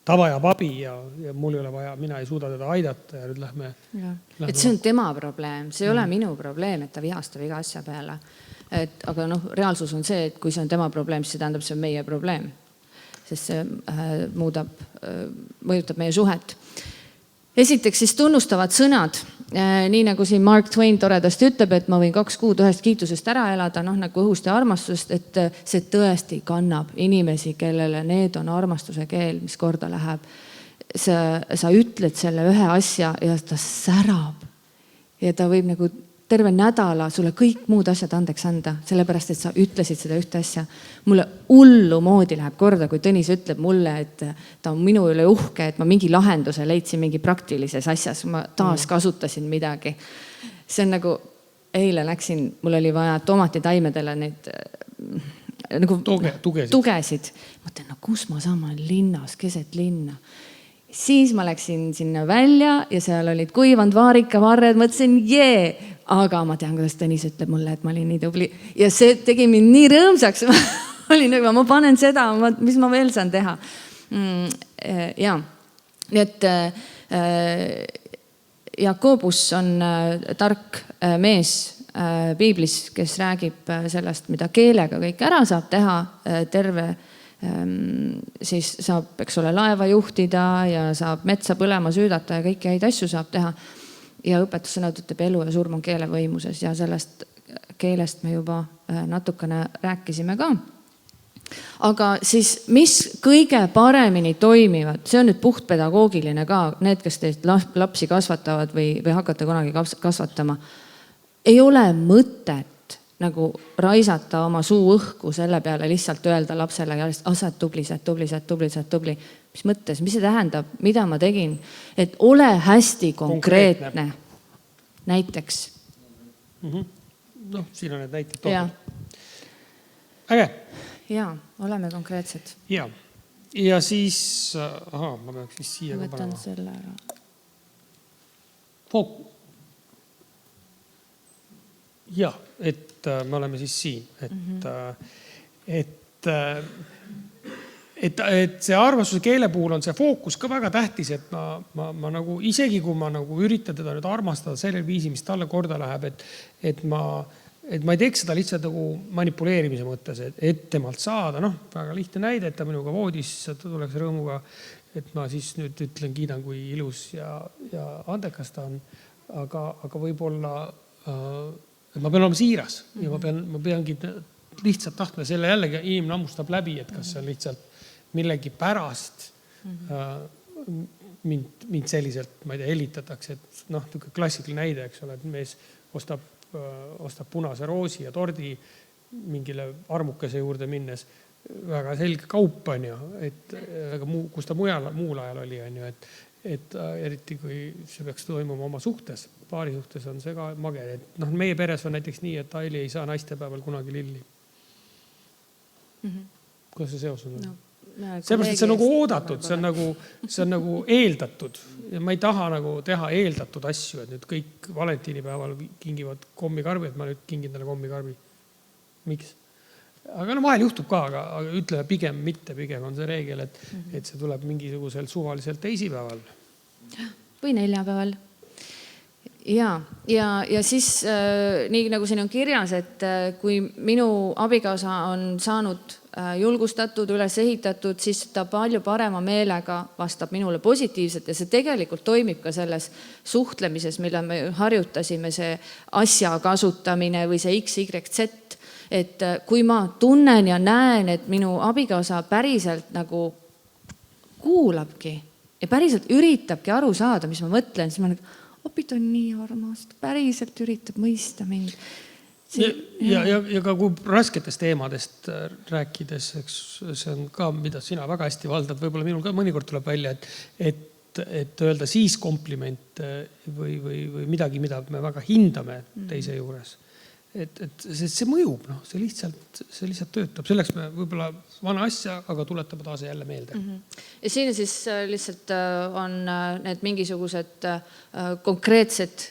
Speaker 2: ta vajab abi ja mul ei ole vaja, mina ei suuda teda aidata ja nüüd lähme.
Speaker 1: Et see on tema probleem, see ei ole minu probleem, et ta vihastab iga asja peale. Aga reaalsus on see, et kui see on tema probleem, siis see tähendab, see on meie probleem. Sest see mõjutab meie suhet. Esiteks siis tunnustavad sõnad, nii nagu siin Mark Twain toredasti ütleb, et ma võin 2 kuud ühest kiitusest ära elada, nagu õhust ja armastusest, et see tõesti kannab inimesi, kellele need on armastuse keel, mis korda läheb. Sa ütled selle ühe asja ja ta särab ja ta võib nagu terve nädala sulle kõik muud asjad andeks anda, sellepärast, et sa ütlesid seda ühte asja. Mulle hullu moodi läheb korda, kui Tõnis ütleb mulle, et ta on minu üle uhke, et ma mingi lahenduse leidsin mingi praktilises asjas, ma taas kasutasin midagi. See on nagu, eile läksin, mul oli vaja tomatitaimedele neid nagu tugesid. Mõtlen, kus ma saan, ma olen linnas, keset linna. Siis ma läksin sinna välja ja seal olid kuivanud vaarikavarred, mõtlesin, aga ma tean, kuidas Tõnis ütleb mulle, et ma olin nii tubli. Ja see tegi mind nii rõõmsaks. Ma panen seda, mis ma veel saan teha. Ja, nii et Jakobus on tark mees piiblis, kes räägib sellest, mida keelega kõik ära saab teha, terve siis saab, eks ole, laeva juhtida ja saab metsa põlema süüdata ja kõiki häid asju saab teha. Ja õpetussõnad ütleb, elu ja surm on keele võimuses ja sellest keelest me juba natukene rääkisime ka. Aga siis, mis kõige paremini toimivad, see on nüüd puhtpedagoogiline ka, need, kes teist lapsi kasvatavad või hakata kunagi kasvatama, ei ole mõtet nagu raisata oma suu õhku selle peale lihtsalt öelda lapsele, sa oled tubli. Mis mõttes, mis see tähendab, mida ma tegin? Et ole hästi konkreetne. Näiteks.
Speaker 2: Noh, siin on need näited toodud. Äge.
Speaker 1: Jaa, oleme konkreetsed.
Speaker 2: Ja siis, ma peaks siis siia
Speaker 1: ka panema. Võtan selle ära.
Speaker 2: Fookus. Ja, et me oleme siis siin. Et see armastuse keele puhul on see fookus ka väga tähtis, et ma nagu, isegi kui ma nagu üritan teda nüüd armastada sellel viisi, mis talle korda läheb, et ma ei teeks seda lihtsalt nagu manipuleerimise mõttes, et temalt saada. Väga lihtne näide, et ta minuga voodis, ta tuleks rõõmuga, et ma siis nüüd ütlen, kiidan, kui ilus ja andekas ta on. Aga võib-olla et ma pean olema siiras ja ma peangi lihtsalt tahtma selle jällegi inimene ammustab läbi, et kas see on lihtsalt millegi pärast mind selliselt, ma ei tea, helitatakse, et klassikaline näide, eks ole, et mees ostab punase roosi ja tordi mingile armukese juurde minnes, väga selge kaup on ju, et kus ta muul ajal oli, on ju, et eriti kui see peaks toimuma oma suhtes, paari suhtes on see ka mage. Et meie peres on näiteks nii, et Aili ei saa naistepäeval kunagi lilli. Kuidas see seos on? Seepärast, et see on nagu oodatud, see on nagu eeldatud. Ja ma ei taha nagu teha eeldatud asju, et nüüd kõik valentiinipäeval kingivad kommikarbi, et ma nüüd kingin talle kommikarbi. Miks? Aga no vahel juhtub ka, aga ütleme pigem mitte, pigem on see reegel, et see tuleb mingisugusel suvaliselt teisipäeval.
Speaker 1: Või neljapäeval. Ja siis nii nagu siin on kirjas, et kui minu abikaasa on saanud julgustatud, üles ehitatud, siis ta palju parema meelega vastab minule positiivselt ja see tegelikult toimib ka selles suhtlemises, mille me harjutasime, see asja kasutamine või see XYZ. Et kui ma tunnen ja näen, et minu abikaasa päriselt nagu kuulabki ja päriselt üritabki aru saada, mis ma mõtlen, siis ma nagu, opid on nii armas, päriselt üritab mõista mind. Ja ka kui rasketest teemadest rääkides, eks see on ka, mida sina väga hästi valdad, võib-olla minul ka mõnikord tuleb välja, et öelda siis kompliment või midagi, mida me väga hindame teise juures. Et see mõjub, see lihtsalt töötab. Selleks me võib-olla vana asja, aga tuletab taas jälle meelde. Ja siin siis lihtsalt on need mingisugused konkreetsed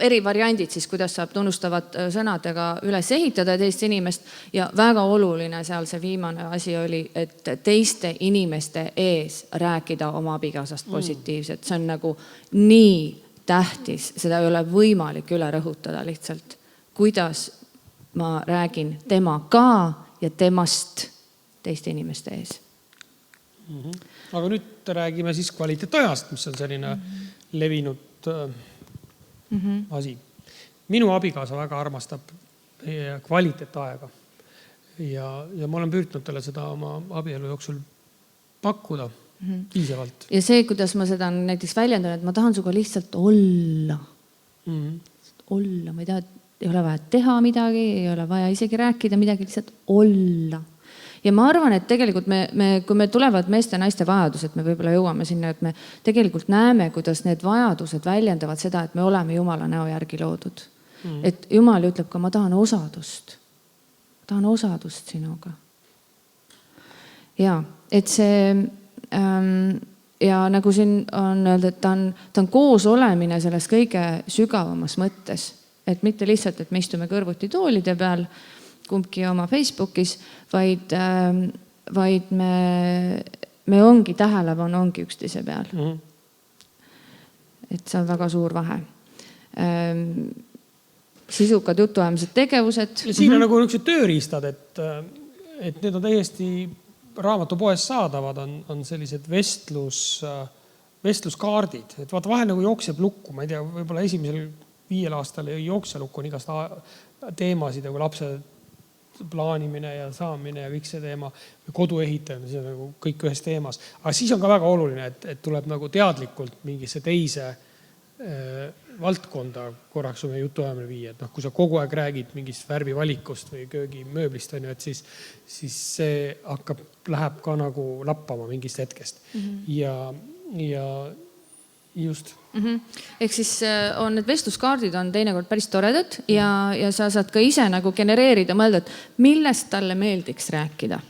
Speaker 1: eri variandid, siis kuidas saab tunnustavad sõnadega üles ehitada teist inimest. Ja väga oluline seal see viimane asi oli, et teiste inimeste ees rääkida oma abikaasast positiivselt. See on nagu nii tähtis, seda ei ole võimalik üle rõhutada lihtsalt. Kuidas ma räägin tema ka ja temast teiste inimeste ees.
Speaker 2: Aga nüüd räägime siis kvaliteetajast, mis on selline levinud asi. Minu abikaasa väga armastab kvaliteetaega ja ma olen püüdnud talle seda oma abielu jooksul pakkuda piisavalt.
Speaker 1: Ja see, kuidas ma seda näiteks väljendan, et ma tahan suga lihtsalt olla. Olla, ma ei taha, ei ole vaja teha midagi, ei ole vaja isegi rääkida midagi, lihtsalt olla. Ja ma arvan, et tegelikult kui me tulevad meeste ja naiste vajadused, me võib-olla jõuame sinna, et me tegelikult näeme, kuidas need vajadused väljendavad seda, et me oleme Jumala näo järgi loodud. Et Jumal ütleb ka, ma tahan osadust. Ma tahan osadust sinuga. Ja, et see ja nagu siin on öelda, et ta on koos olemine selles kõige sügavamas mõttes. Et mitte lihtsalt, et me istume kõrvuti toolide peal, kumbki oma Facebookis, vaid me ongi tähelepanu, ongi üksteise peal. Et see on väga suur vahe. Sisukad jutuajamised tegevused.
Speaker 2: Ja siin on nagu üks tööriistad, et need on täiesti raamatupoes saadavad, on sellised vestluskaardid. Et vaata vahel nagu jookseb lukku, ma ei tea, võib-olla esimesel 5 aastal ei jookse lukku on igast teemasid, nagu lapse plaanimine ja saamine ja kõik see teema, kodu ehitamine, see on nagu kõik ühes teemas. Aga siis on ka väga oluline, et tuleb nagu teadlikult mingisse teise valdkonda korraks oma jutuajamine viia. Et kui sa kogu aeg räägid mingist värvivalikust või köögimööblist, et siis see läheb ka nagu lappama mingist hetkest. Ja just.
Speaker 1: Ehk siis on need vestluskaardid on teinekord päris toredad ja sa saad ka ise nagu genereerida, mõelda, et millest talle meeldiks rääkida.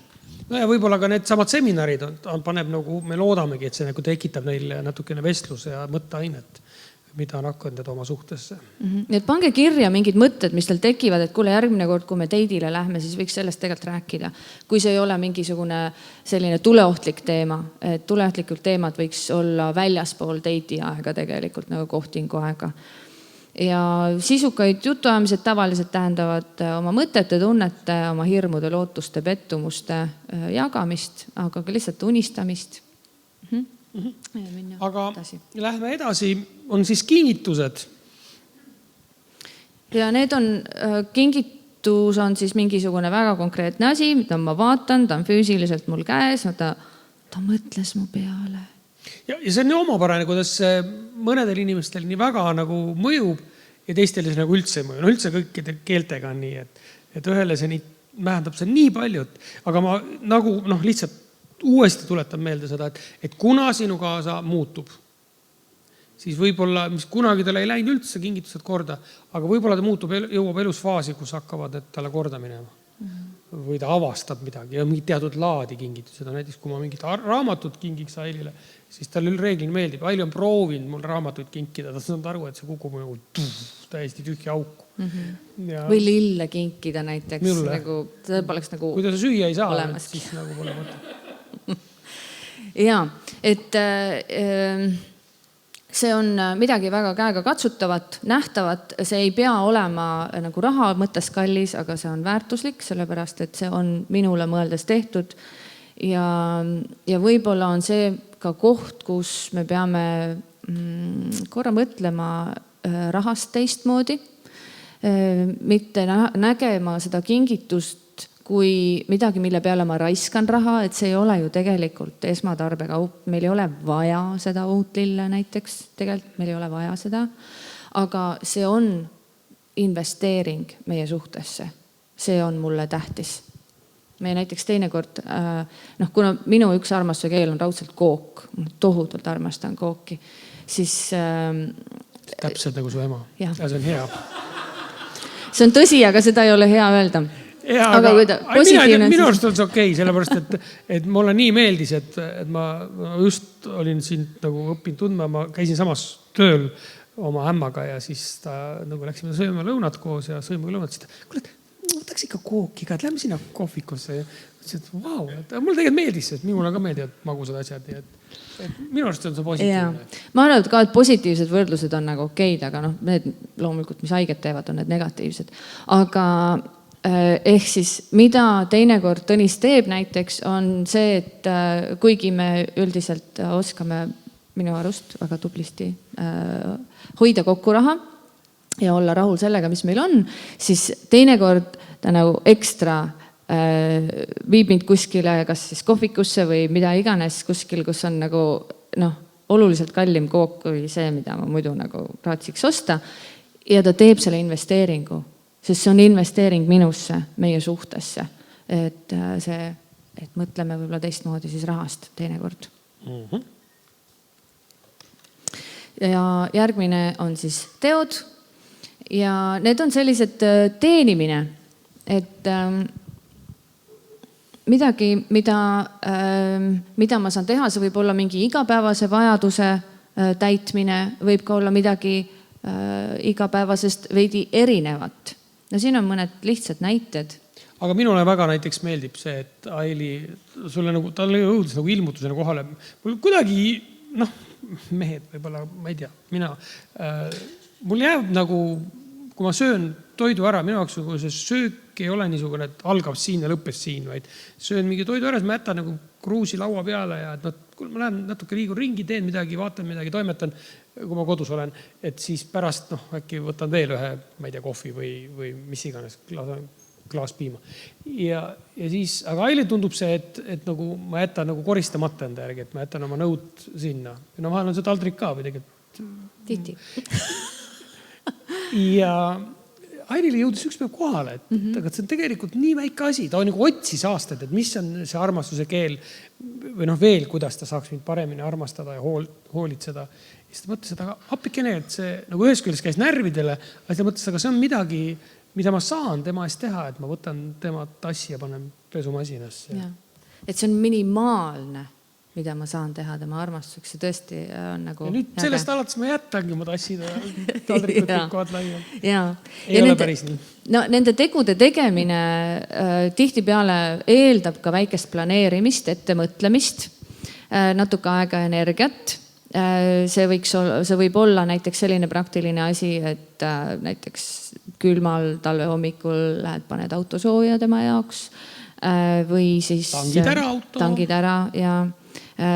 Speaker 2: No ja võib-olla ka need samad seminarid paneb nagu, me loodamegi, et see nagu tekitab neile natukene vestluse ja mõtteainet, mida on hakanud oma suhtesse.
Speaker 1: Nii et pange kirja mingid mõtted, mis teil tekivad, et kuule järgmine kord, kui me teidile lähme, siis võiks sellest tegelikult rääkida. Kui see ei ole mingisugune selline tuleohtlik teema, et tuleohtlikud teemad võiks olla väljaspool teidi aega tegelikult nagu kohtingu aega. Ja sisukaid jutuajamised tavaliselt tähendavad oma mõtete, tunnete, oma hirmude, lootuste, pettumuste jagamist, aga ka lihtsalt unistamist.
Speaker 2: Aga lähme edasi, on siis kingitused.
Speaker 1: Ja need on, kingitus on siis mingisugune väga konkreetne asi, mida ma vaatan, ta on füüsiliselt mul käes, ta mõtles mu peale.
Speaker 2: Ja see on nii omapärane, kuidas mõnedel inimestel nii väga nagu mõjub ja teistel nagu üldse ei mõju. No üldse kõikide keeltega on nii, et ühele see mähendab see nii paljut, aga ma nagu lihtsalt uuesti tuletan meelde seda, et kuna sinu kaasa muutub, siis võib-olla, mis kunagi talle ei läinud üldse kingitused korda, aga võib-olla ta muutub, jõuab elusfaasi, kus hakkavad talle korda minema. või ta avastab midagi ja mingid teatud laadi kingitused. Näiteks kui ma mingit raamatut kingiks Ailile, siis tal reeglina meeldib. Aili on proovinud mul raamatuid kinkida, ta saanud aru, et see kukub nagu täiesti tühja auku.
Speaker 1: Ja või lille kinkida näiteks. Nagu, see poleks nagu
Speaker 2: kui ta süüa ei saa, siis nagu pole mõte.
Speaker 1: Jaa, et see on midagi väga käega katsutavat, nähtavat. See ei pea olema nagu raha mõttes kallis, aga see on väärtuslik, sellepärast et see on minule mõeldes tehtud. Ja võib-olla on see ka koht, kus me peame korra mõtlema rahast teistmoodi. Mitte nägema seda kingitust kui midagi, mille peale ma raiskan raha, et see ei ole ju tegelikult esmatarbekaup. Meil ei ole vaja seda uut lille näiteks, tegelikult meil ei ole vaja seda, aga see on investeering meie suhtesse. See on mulle tähtis. Me näiteks teinekord, kuna minu üks armastuse keel on raudselt kook, tohutult armastan kooki, siis...
Speaker 2: Täpselt nagu su ema. Ja see on hea.
Speaker 1: See on tõsi, aga seda ei ole hea öelda.
Speaker 2: Ja, aga minu arust on see okei, sellepärast, et mulle nii meeldis, et ma just olin siin nagu õppinud tundma, ma käisin samas tööl oma ämmaga ja siis ta nagu läksime sööma lõunat koos ja sõime lõunat, siis ta, kuule, võtaks ikka kooki ka, et lähme sinna kohvikusse ja ütlesin, et vau, mulle tegelikult meeldis, et minule ka meeldivad magusad asjad, nii et minu arust on see positiivne.
Speaker 1: Ma arvan, et ka et positiivsed võrdlused on nagu okeid, aga need loomulikult, mis haiget teevad, on need negatiivsed. Aga ehk siis, mida teinekord Tõnis teeb näiteks, on see, et kuigi me üldiselt oskame minu arust väga tublisti hoida kokku raha ja olla rahul sellega, mis meil on, siis teinekord ta nagu ekstra viib mind kuskile, kas siis kohvikusse või mida iganes kuskil, kus on nagu oluliselt kallim kook kui see, mida ma muidu nagu raatsiks osta. Ja ta teeb selle investeeringu. Sest see on investeering minusse, meie suhtesse. Et mõtleme võib-olla teistmoodi siis rahast teinekord. Ja järgmine on siis teod. Ja need on sellised teenimine. Et midagi, mida ma saan teha, see võib olla mingi igapäevase vajaduse täitmine, võib ka olla midagi igapäevasest veidi erinevat. No siin on mõned lihtsad näited.
Speaker 2: Aga minule väga näiteks meeldib see, et Aili, talle õudus nagu ilmutusena kohale. Mul kuidagi, mehed võib-olla, ma ei tea, mul jääb nagu, kui ma söön toidu ära, minu jaoks see söök ei ole niisugune, et algab siin ja lõppes siin, vaid söön mingi toidu ära, siis ma jätan nagu kruusi laua peale ja kui ma lähen natuke liigun ringi, teen midagi, vaatan midagi, toimetan, kui ma kodus olen, et siis pärast äkki võtan veel ühe, ma ei tea, kohvi või mis iganes, klaas piima. Ja siis, aga Aili tundub see, et nagu ma jätan nagu koristamata enda järgi, et ma jätan oma nõud sinna. Vahel on see taldrik ka või tegelikult.
Speaker 1: Tihti.
Speaker 2: Ja Ailile jõudis üks päev kohale, aga see on tegelikult nii väike asi. Ta on nagu otsis aastaid, et mis on see armastuse keel või veel, kuidas ta saaks mind paremini armastada ja hoolitseda. Ja siis ta mõtles, et aga appikene, et see nagu ühes küljest käis närvidele, aga ta mõtles, aga see on midagi, mida ma saan tema eest teha, et ma võtan tema tassi ja panen pesumasinasse.
Speaker 1: Ja. Et see on minimaalne, mida ma saan teha tema armastuseks. See tõesti on nagu...
Speaker 2: Ja nüüd sellest alates ma jätangi ma tassida taldrikud tükkovad laiali.
Speaker 1: Ei ole päris nii. Nende tegude tegemine tihtipeale eeldab ka väikest planeerimist, ettemõtlemist, natuke aega energiat. See võib olla näiteks selline praktiline asi, et näiteks külmal talve hommikul lähed, paned auto sooja tema jaoks või siis tangid ära ja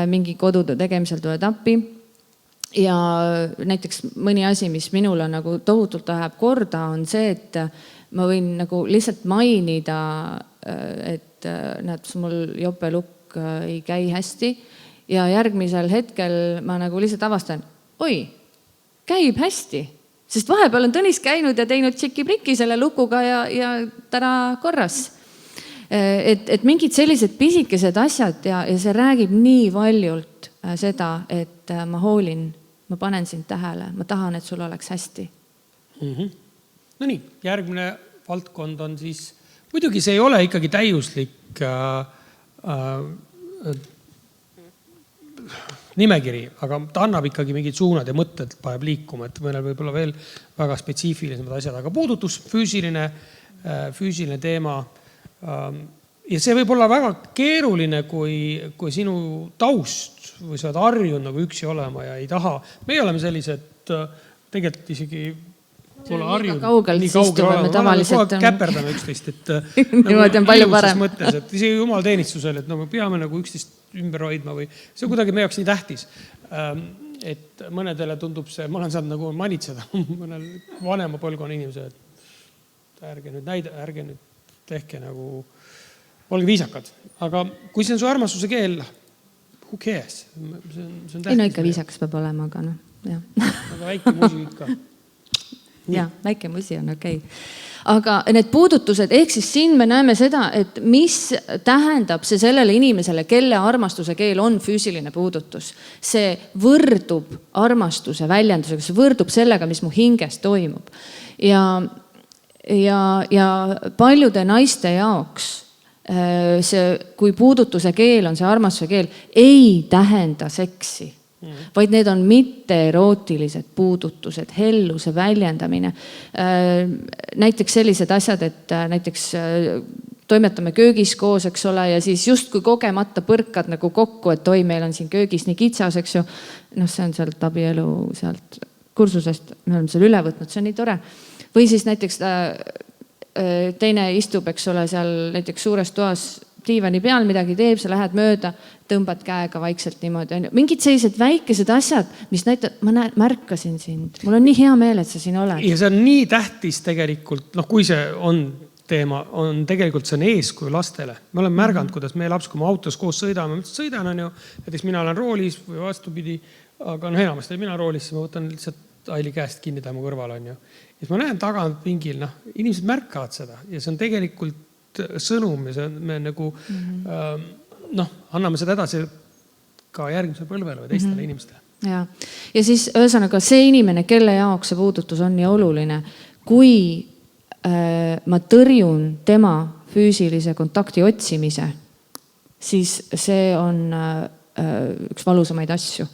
Speaker 1: mingi kodude tegemisel tuleb appi. Ja näiteks mõni asi, mis minule nagu tohutult läheb korda, on see, et ma võin nagu lihtsalt mainida, et näed, mul jopelukk ei käi hästi. Ja järgmisel hetkel ma nagu lihtsalt avastan, oi, käib hästi. Sest vahepeal on Tõnis käinud ja teinud tšiki-priki selle lukuga ja täna korras. Et mingid sellised pisikesed asjad ja see räägib nii valjult seda, et ma hoolin, ma panen sind tähele, ma tahan, et sul oleks hästi.
Speaker 2: No nii, järgmine valdkond on siis muidugi see ei ole ikkagi täiuslik nimekiri, aga ta annab ikkagi mingid suunad ja mõtted paneb liikuma, et mõnel võib olla veel väga spetsiifilisemad asjad, aga puudutus füüsiline teema. Ja see võib olla väga keeruline, kui sinu taust või sa oled harjunud nagu üksi olema ja ei taha. Me oleme sellised tegelikult isegi
Speaker 1: nii kaugelt istuvad me tavaliselt.
Speaker 2: Käperdame üksteist, et
Speaker 1: niimoodi on palju parem.
Speaker 2: Mõttes, et isegi jumalateenistusel, et me peame nagu üksteist ümber hoidma või see on kuidagi meie jaoks nii tähtis. Et mõnedele tundub see, ma olen saanud nagu manitseda mõnel vanema põlvkonna inimesed, et ärge nüüd tehke nagu, olge viisakad. Aga kui see on su armastuse keel, who cares? See on tähtis.
Speaker 1: Ei no ikka viisakas peab olema, aga noh, jah.
Speaker 2: Aga väike musi ikka.
Speaker 1: Jah, väike musi on okei. Aga need puudutused, ehk siis siin me näeme seda, et mis tähendab see sellele inimesele, kelle armastuse keel on füüsiline puudutus. See võrdub armastuse väljendusega, see võrdub sellega, mis mu hinges toimub. Ja paljude naiste jaoks see, kui puudutuse keel on see armastuse keel, ei tähenda seksi. Vaid need on mitte erootilised puudutused, helluse väljendamine. Näiteks sellised asjad, et näiteks toimetame köögis koos, eks ole, ja siis just kui kogemata põrkad nagu kokku, et oi, meil on siin köögis nii kitsas, eks ju. Noh, see on sealt abielu sealt kursusest, me oleme seal üle võtnud, see on nii tore. Või siis näiteks teine istub, eks ole, seal näiteks suures toas diivani peal midagi teeb, sa lähed mööda, tõmbad käega vaikselt niimoodi. Mingid sellised väikesed asjad, mis näitab, ma märkasin sind. Mul on nii hea meel, et sa siin oled. Ja see on nii tähtis tegelikult, kui see on teema, on tegelikult see on eeskuju lastele. Me oleme märganud, kuidas meie laps, kui me autos koos sõidame, sõidan on ju, näiteks mina olen roolis või vastupidi, aga enamasti mina roolis, siis ma võtan lihtsalt Aili käest kinni tema kõrval on ju. Ja siis ma näen tagant pingil, inimesed märkavad seda ja see on tegelikult sõnum ja me nagu anname seda edasi ka järgmisele põlvele või teistele inimestele. Ja siis ühesõnaga see inimene, kelle jaoks see puudutus on nii oluline, kui ma tõrjun tema füüsilise kontakti otsimise, siis see on üks valusamaid asju.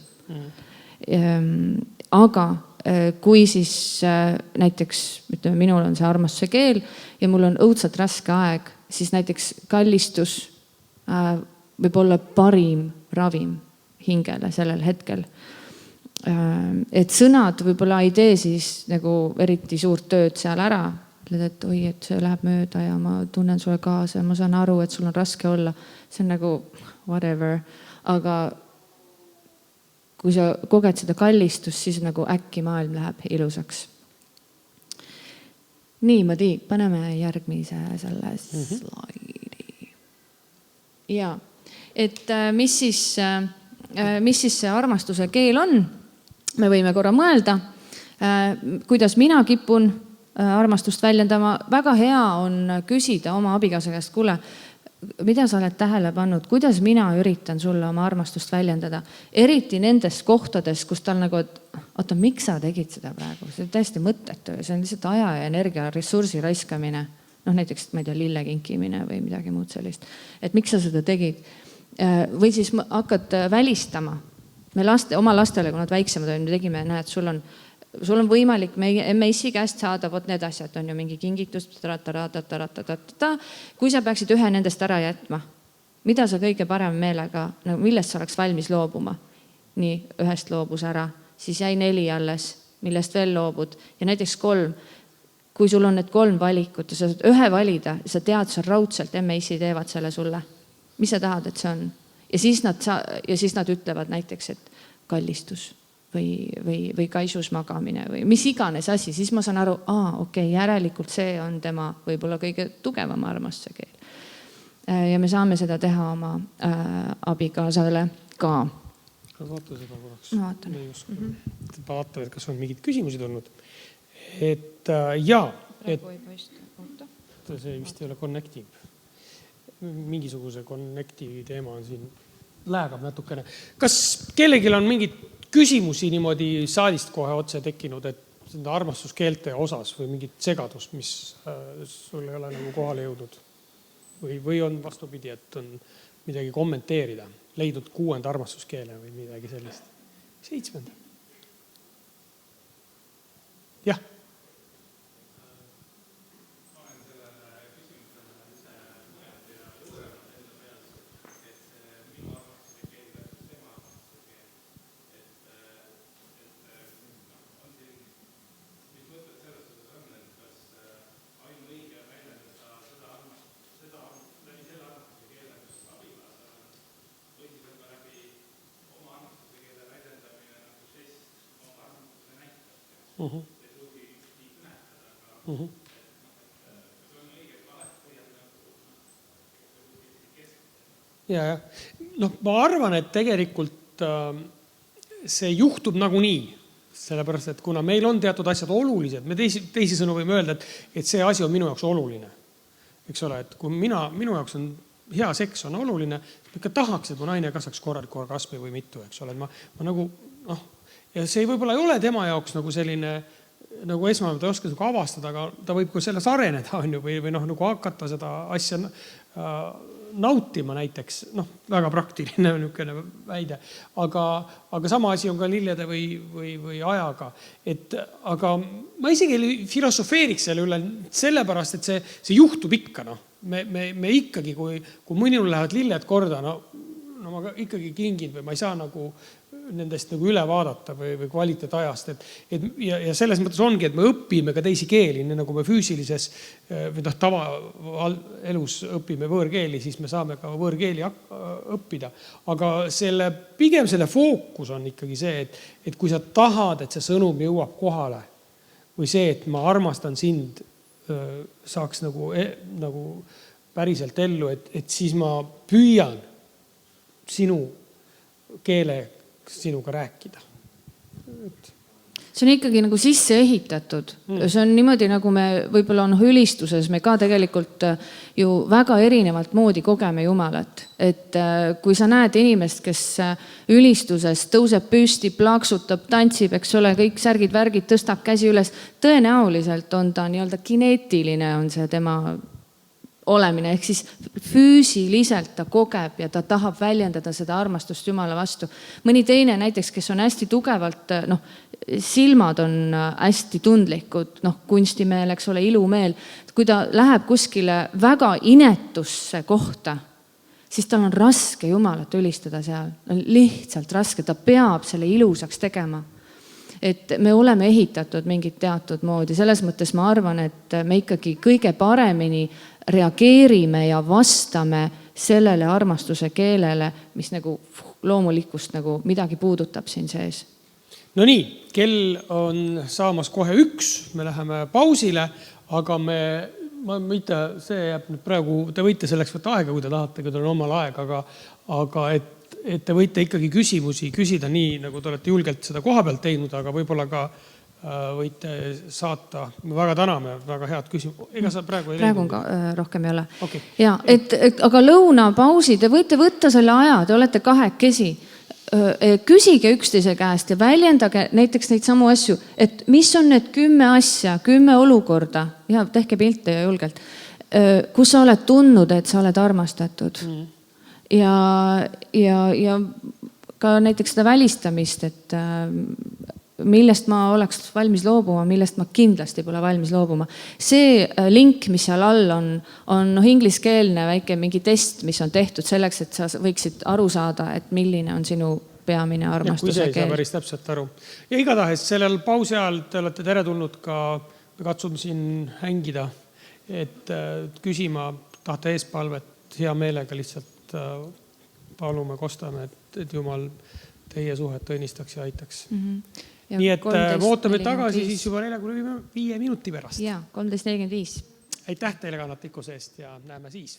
Speaker 1: Aga kui siis näiteks minul on see armastuse keel ja mul on õudselt raske aeg, siis näiteks kallistus võib olla parim ravim hingele sellel hetkel. Et sõnad võib-olla ei tee siis nagu eriti suurt tööd seal ära. Ütled, et oi, et see läheb mööda ja ma tunnen sulle kaasa ja ma saan aru, et sul on raske olla. See on nagu whatever. Aga kui sa koged seda kallistust, siis nagu äkki maailm läheb ilusaks. Niimoodi, paneme järgmise selle slaidi. Ja, et mis siis see armastuse keel on? Me võime korra mõelda, kuidas mina kipun armastust väljendama. Väga hea on küsida oma abikaasa käest, kuule, mida sa oled tähele pannud, kuidas mina üritan sulle oma armastust väljendada. Eriti nendes kohtades, kus tal nagu, oota, miks sa tegid seda praegu? See on täiesti mõttetu, see on lihtsalt aja ja energia ressursi raiskamine. Näiteks, ma ei tea, lille kinkimine või midagi muud sellist. Et miks sa seda tegid? Või siis hakkad välistama. Me oma lastele, kui nad väiksemad on, me tegime, näed, sul on võimalik MEIS-i käest saada vot need asjad, on ju mingi kingitus, kui sa peaksid ühe nendest ära jätma, mida sa kõige parem meelega, millest sa oleks valmis loobuma? Nii, ühest loobus ära, siis jäi 4 alles, millest veel loobud ja näiteks 3. Kui sul on need 3 valikut ja sa saad ühe valida, sa tead, sa raudselt MEIS-i teevad selle sulle. Mis sa tahad, et see on? Ja siis nad ütlevad näiteks, et kallistus või kaisus magamine või mis iganes asi, siis ma saan aru, järelikult see on tema võib-olla kõige tugevam armastuse keel. Ja me saame seda teha oma abikaasale ka.
Speaker 2: Vaata seda korraks.
Speaker 1: Ma vaatan.
Speaker 2: Vaatame, et kas on mingid küsimusi tulnud. Et jaa. See vist ei ole connective. Mingisuguse connective teema on siin läägab natukene. Kas kellelgi on mingid küsimusi niimoodi saadist kohe otse tekkinud, et armastuskeelte osas või mingit segadust, mis sul ei ole nagu kohale jõudnud? või on vastupidi, et on midagi kommenteerida, leidnud 6. armastuskeele või midagi sellist. 7. Jah. Ja. Ma arvan, et tegelikult see juhtub nagunii, sellepärast, et kuna meil on teatud asjad olulised, me teisi sõnu võime öelda, et see asi on minu jaoks oluline. Eks ole, et kui minu jaoks on hea seks on oluline, ma ikka tahaks, et mu naine kasvaks korraliku orgasmi või mitu, eks ole. Ma nagu, ja see võib-olla ei ole tema jaoks nagu selline, nagu esmane, ta ei oska nagu avastada, aga ta võib ka selles areneda või nagu hakata seda asja nautima näiteks, väga praktiline niisugune väide, aga sama asi on ka lillede või ajaga. Aga ma isegi ei filosofeeriks selle üle, sellepärast, et see juhtub ikka. Me ikkagi, kui minul lähevad lilled korda, ma ikkagi kingin või ma ei saa nagu nendest nagu üle vaadata või kvaliteetajast. Ja selles mõttes ongi, et me õpime ka teisi keeli, nii nagu me füüsilises või tavaelus õpime võõrkeeli, siis me saame ka võõrkeeli õppida. Aga pigem selle fookus on ikkagi see, et kui sa tahad, et see sõnum jõuab kohale või see, et ma armastan sind, saaks nagu päriselt ellu, et siis ma püüan sinu keele sinuga rääkida.
Speaker 1: See on ikkagi nagu sisse ehitatud. See on niimoodi, nagu me võib-olla on ülistuses, me ka tegelikult ju väga erinevalt moodi kogeme Jumalat. Et kui sa näed inimest, kes ülistuses tõuseb püsti, plaksutab, tantsib, eks ole, kõik särgid, värgid, tõstab käsi üles, tõenäoliselt on ta nii-öelda kineetiline, on see tema olemine, ehk siis füüsiliselt ta kogeb ja ta tahab väljendada seda armastust Jumala vastu. Mõni teine näiteks, kes on hästi tugevalt, silmad on hästi tundlikud, kunstimeel, eks ole, ilumeel. Kui ta läheb kuskile väga inetusse kohta, siis tal on raske Jumalat ülistada seal. Lihtsalt raske, ta peab selle ilusaks tegema. Et me oleme ehitatud mingit teatud moodi. Selles mõttes ma arvan, et me ikkagi kõige paremini reageerime ja vastame sellele armastuse keelele, mis nagu loomulikust nagu midagi puudutab siin sees.
Speaker 2: No nii, kell on saamas kohe 1, me läheme pausile, aga see jääb nüüd praegu, te võite selleks võtta aega, kui te tahate, kui teil on omal aeg, aga et te võite ikkagi küsimusi küsida nii, nagu te olete julgelt seda koha pealt teinud, aga võib-olla ka võite saata. Me väga täname, väga head küsimus. Ega sa praegu ei
Speaker 1: Praegu on ka rohkem ei ole. Okay. Ja, aga lõunapausi, te võite võtta selle aja, te olete kahekesi. Küsige üksteise käest ja väljendage näiteks neid samu asju, et mis on need 10 asja, 10 olukorda, ja tehke pilte ja julgelt, kus sa oled tundnud, et sa oled armastatud. Ja ka näiteks seda välistamist, et millest ma oleks valmis loobuma, millest ma kindlasti pole valmis loobuma. See link, mis seal all on ingliskeelne väike mingi test, mis on tehtud selleks, et sa võiksid aru saada, et milline on sinu peamine armastuse keel.
Speaker 2: Kui see ei saa päris täpselt aru. Ja igatahes sellel pausi ajal te olete teretulnud ka, me katsume siin hängida, et küsima, tahate eespalvet hea meelega lihtsalt palume, kostame, et Jumal teie suhet õnnistaks ja aitaks. Nii et ootame tagasi siis juba 45 minuti pärast.
Speaker 1: Ja, 13.45.
Speaker 2: Aitäh teile kannatlikkuse eest ja näeme siis.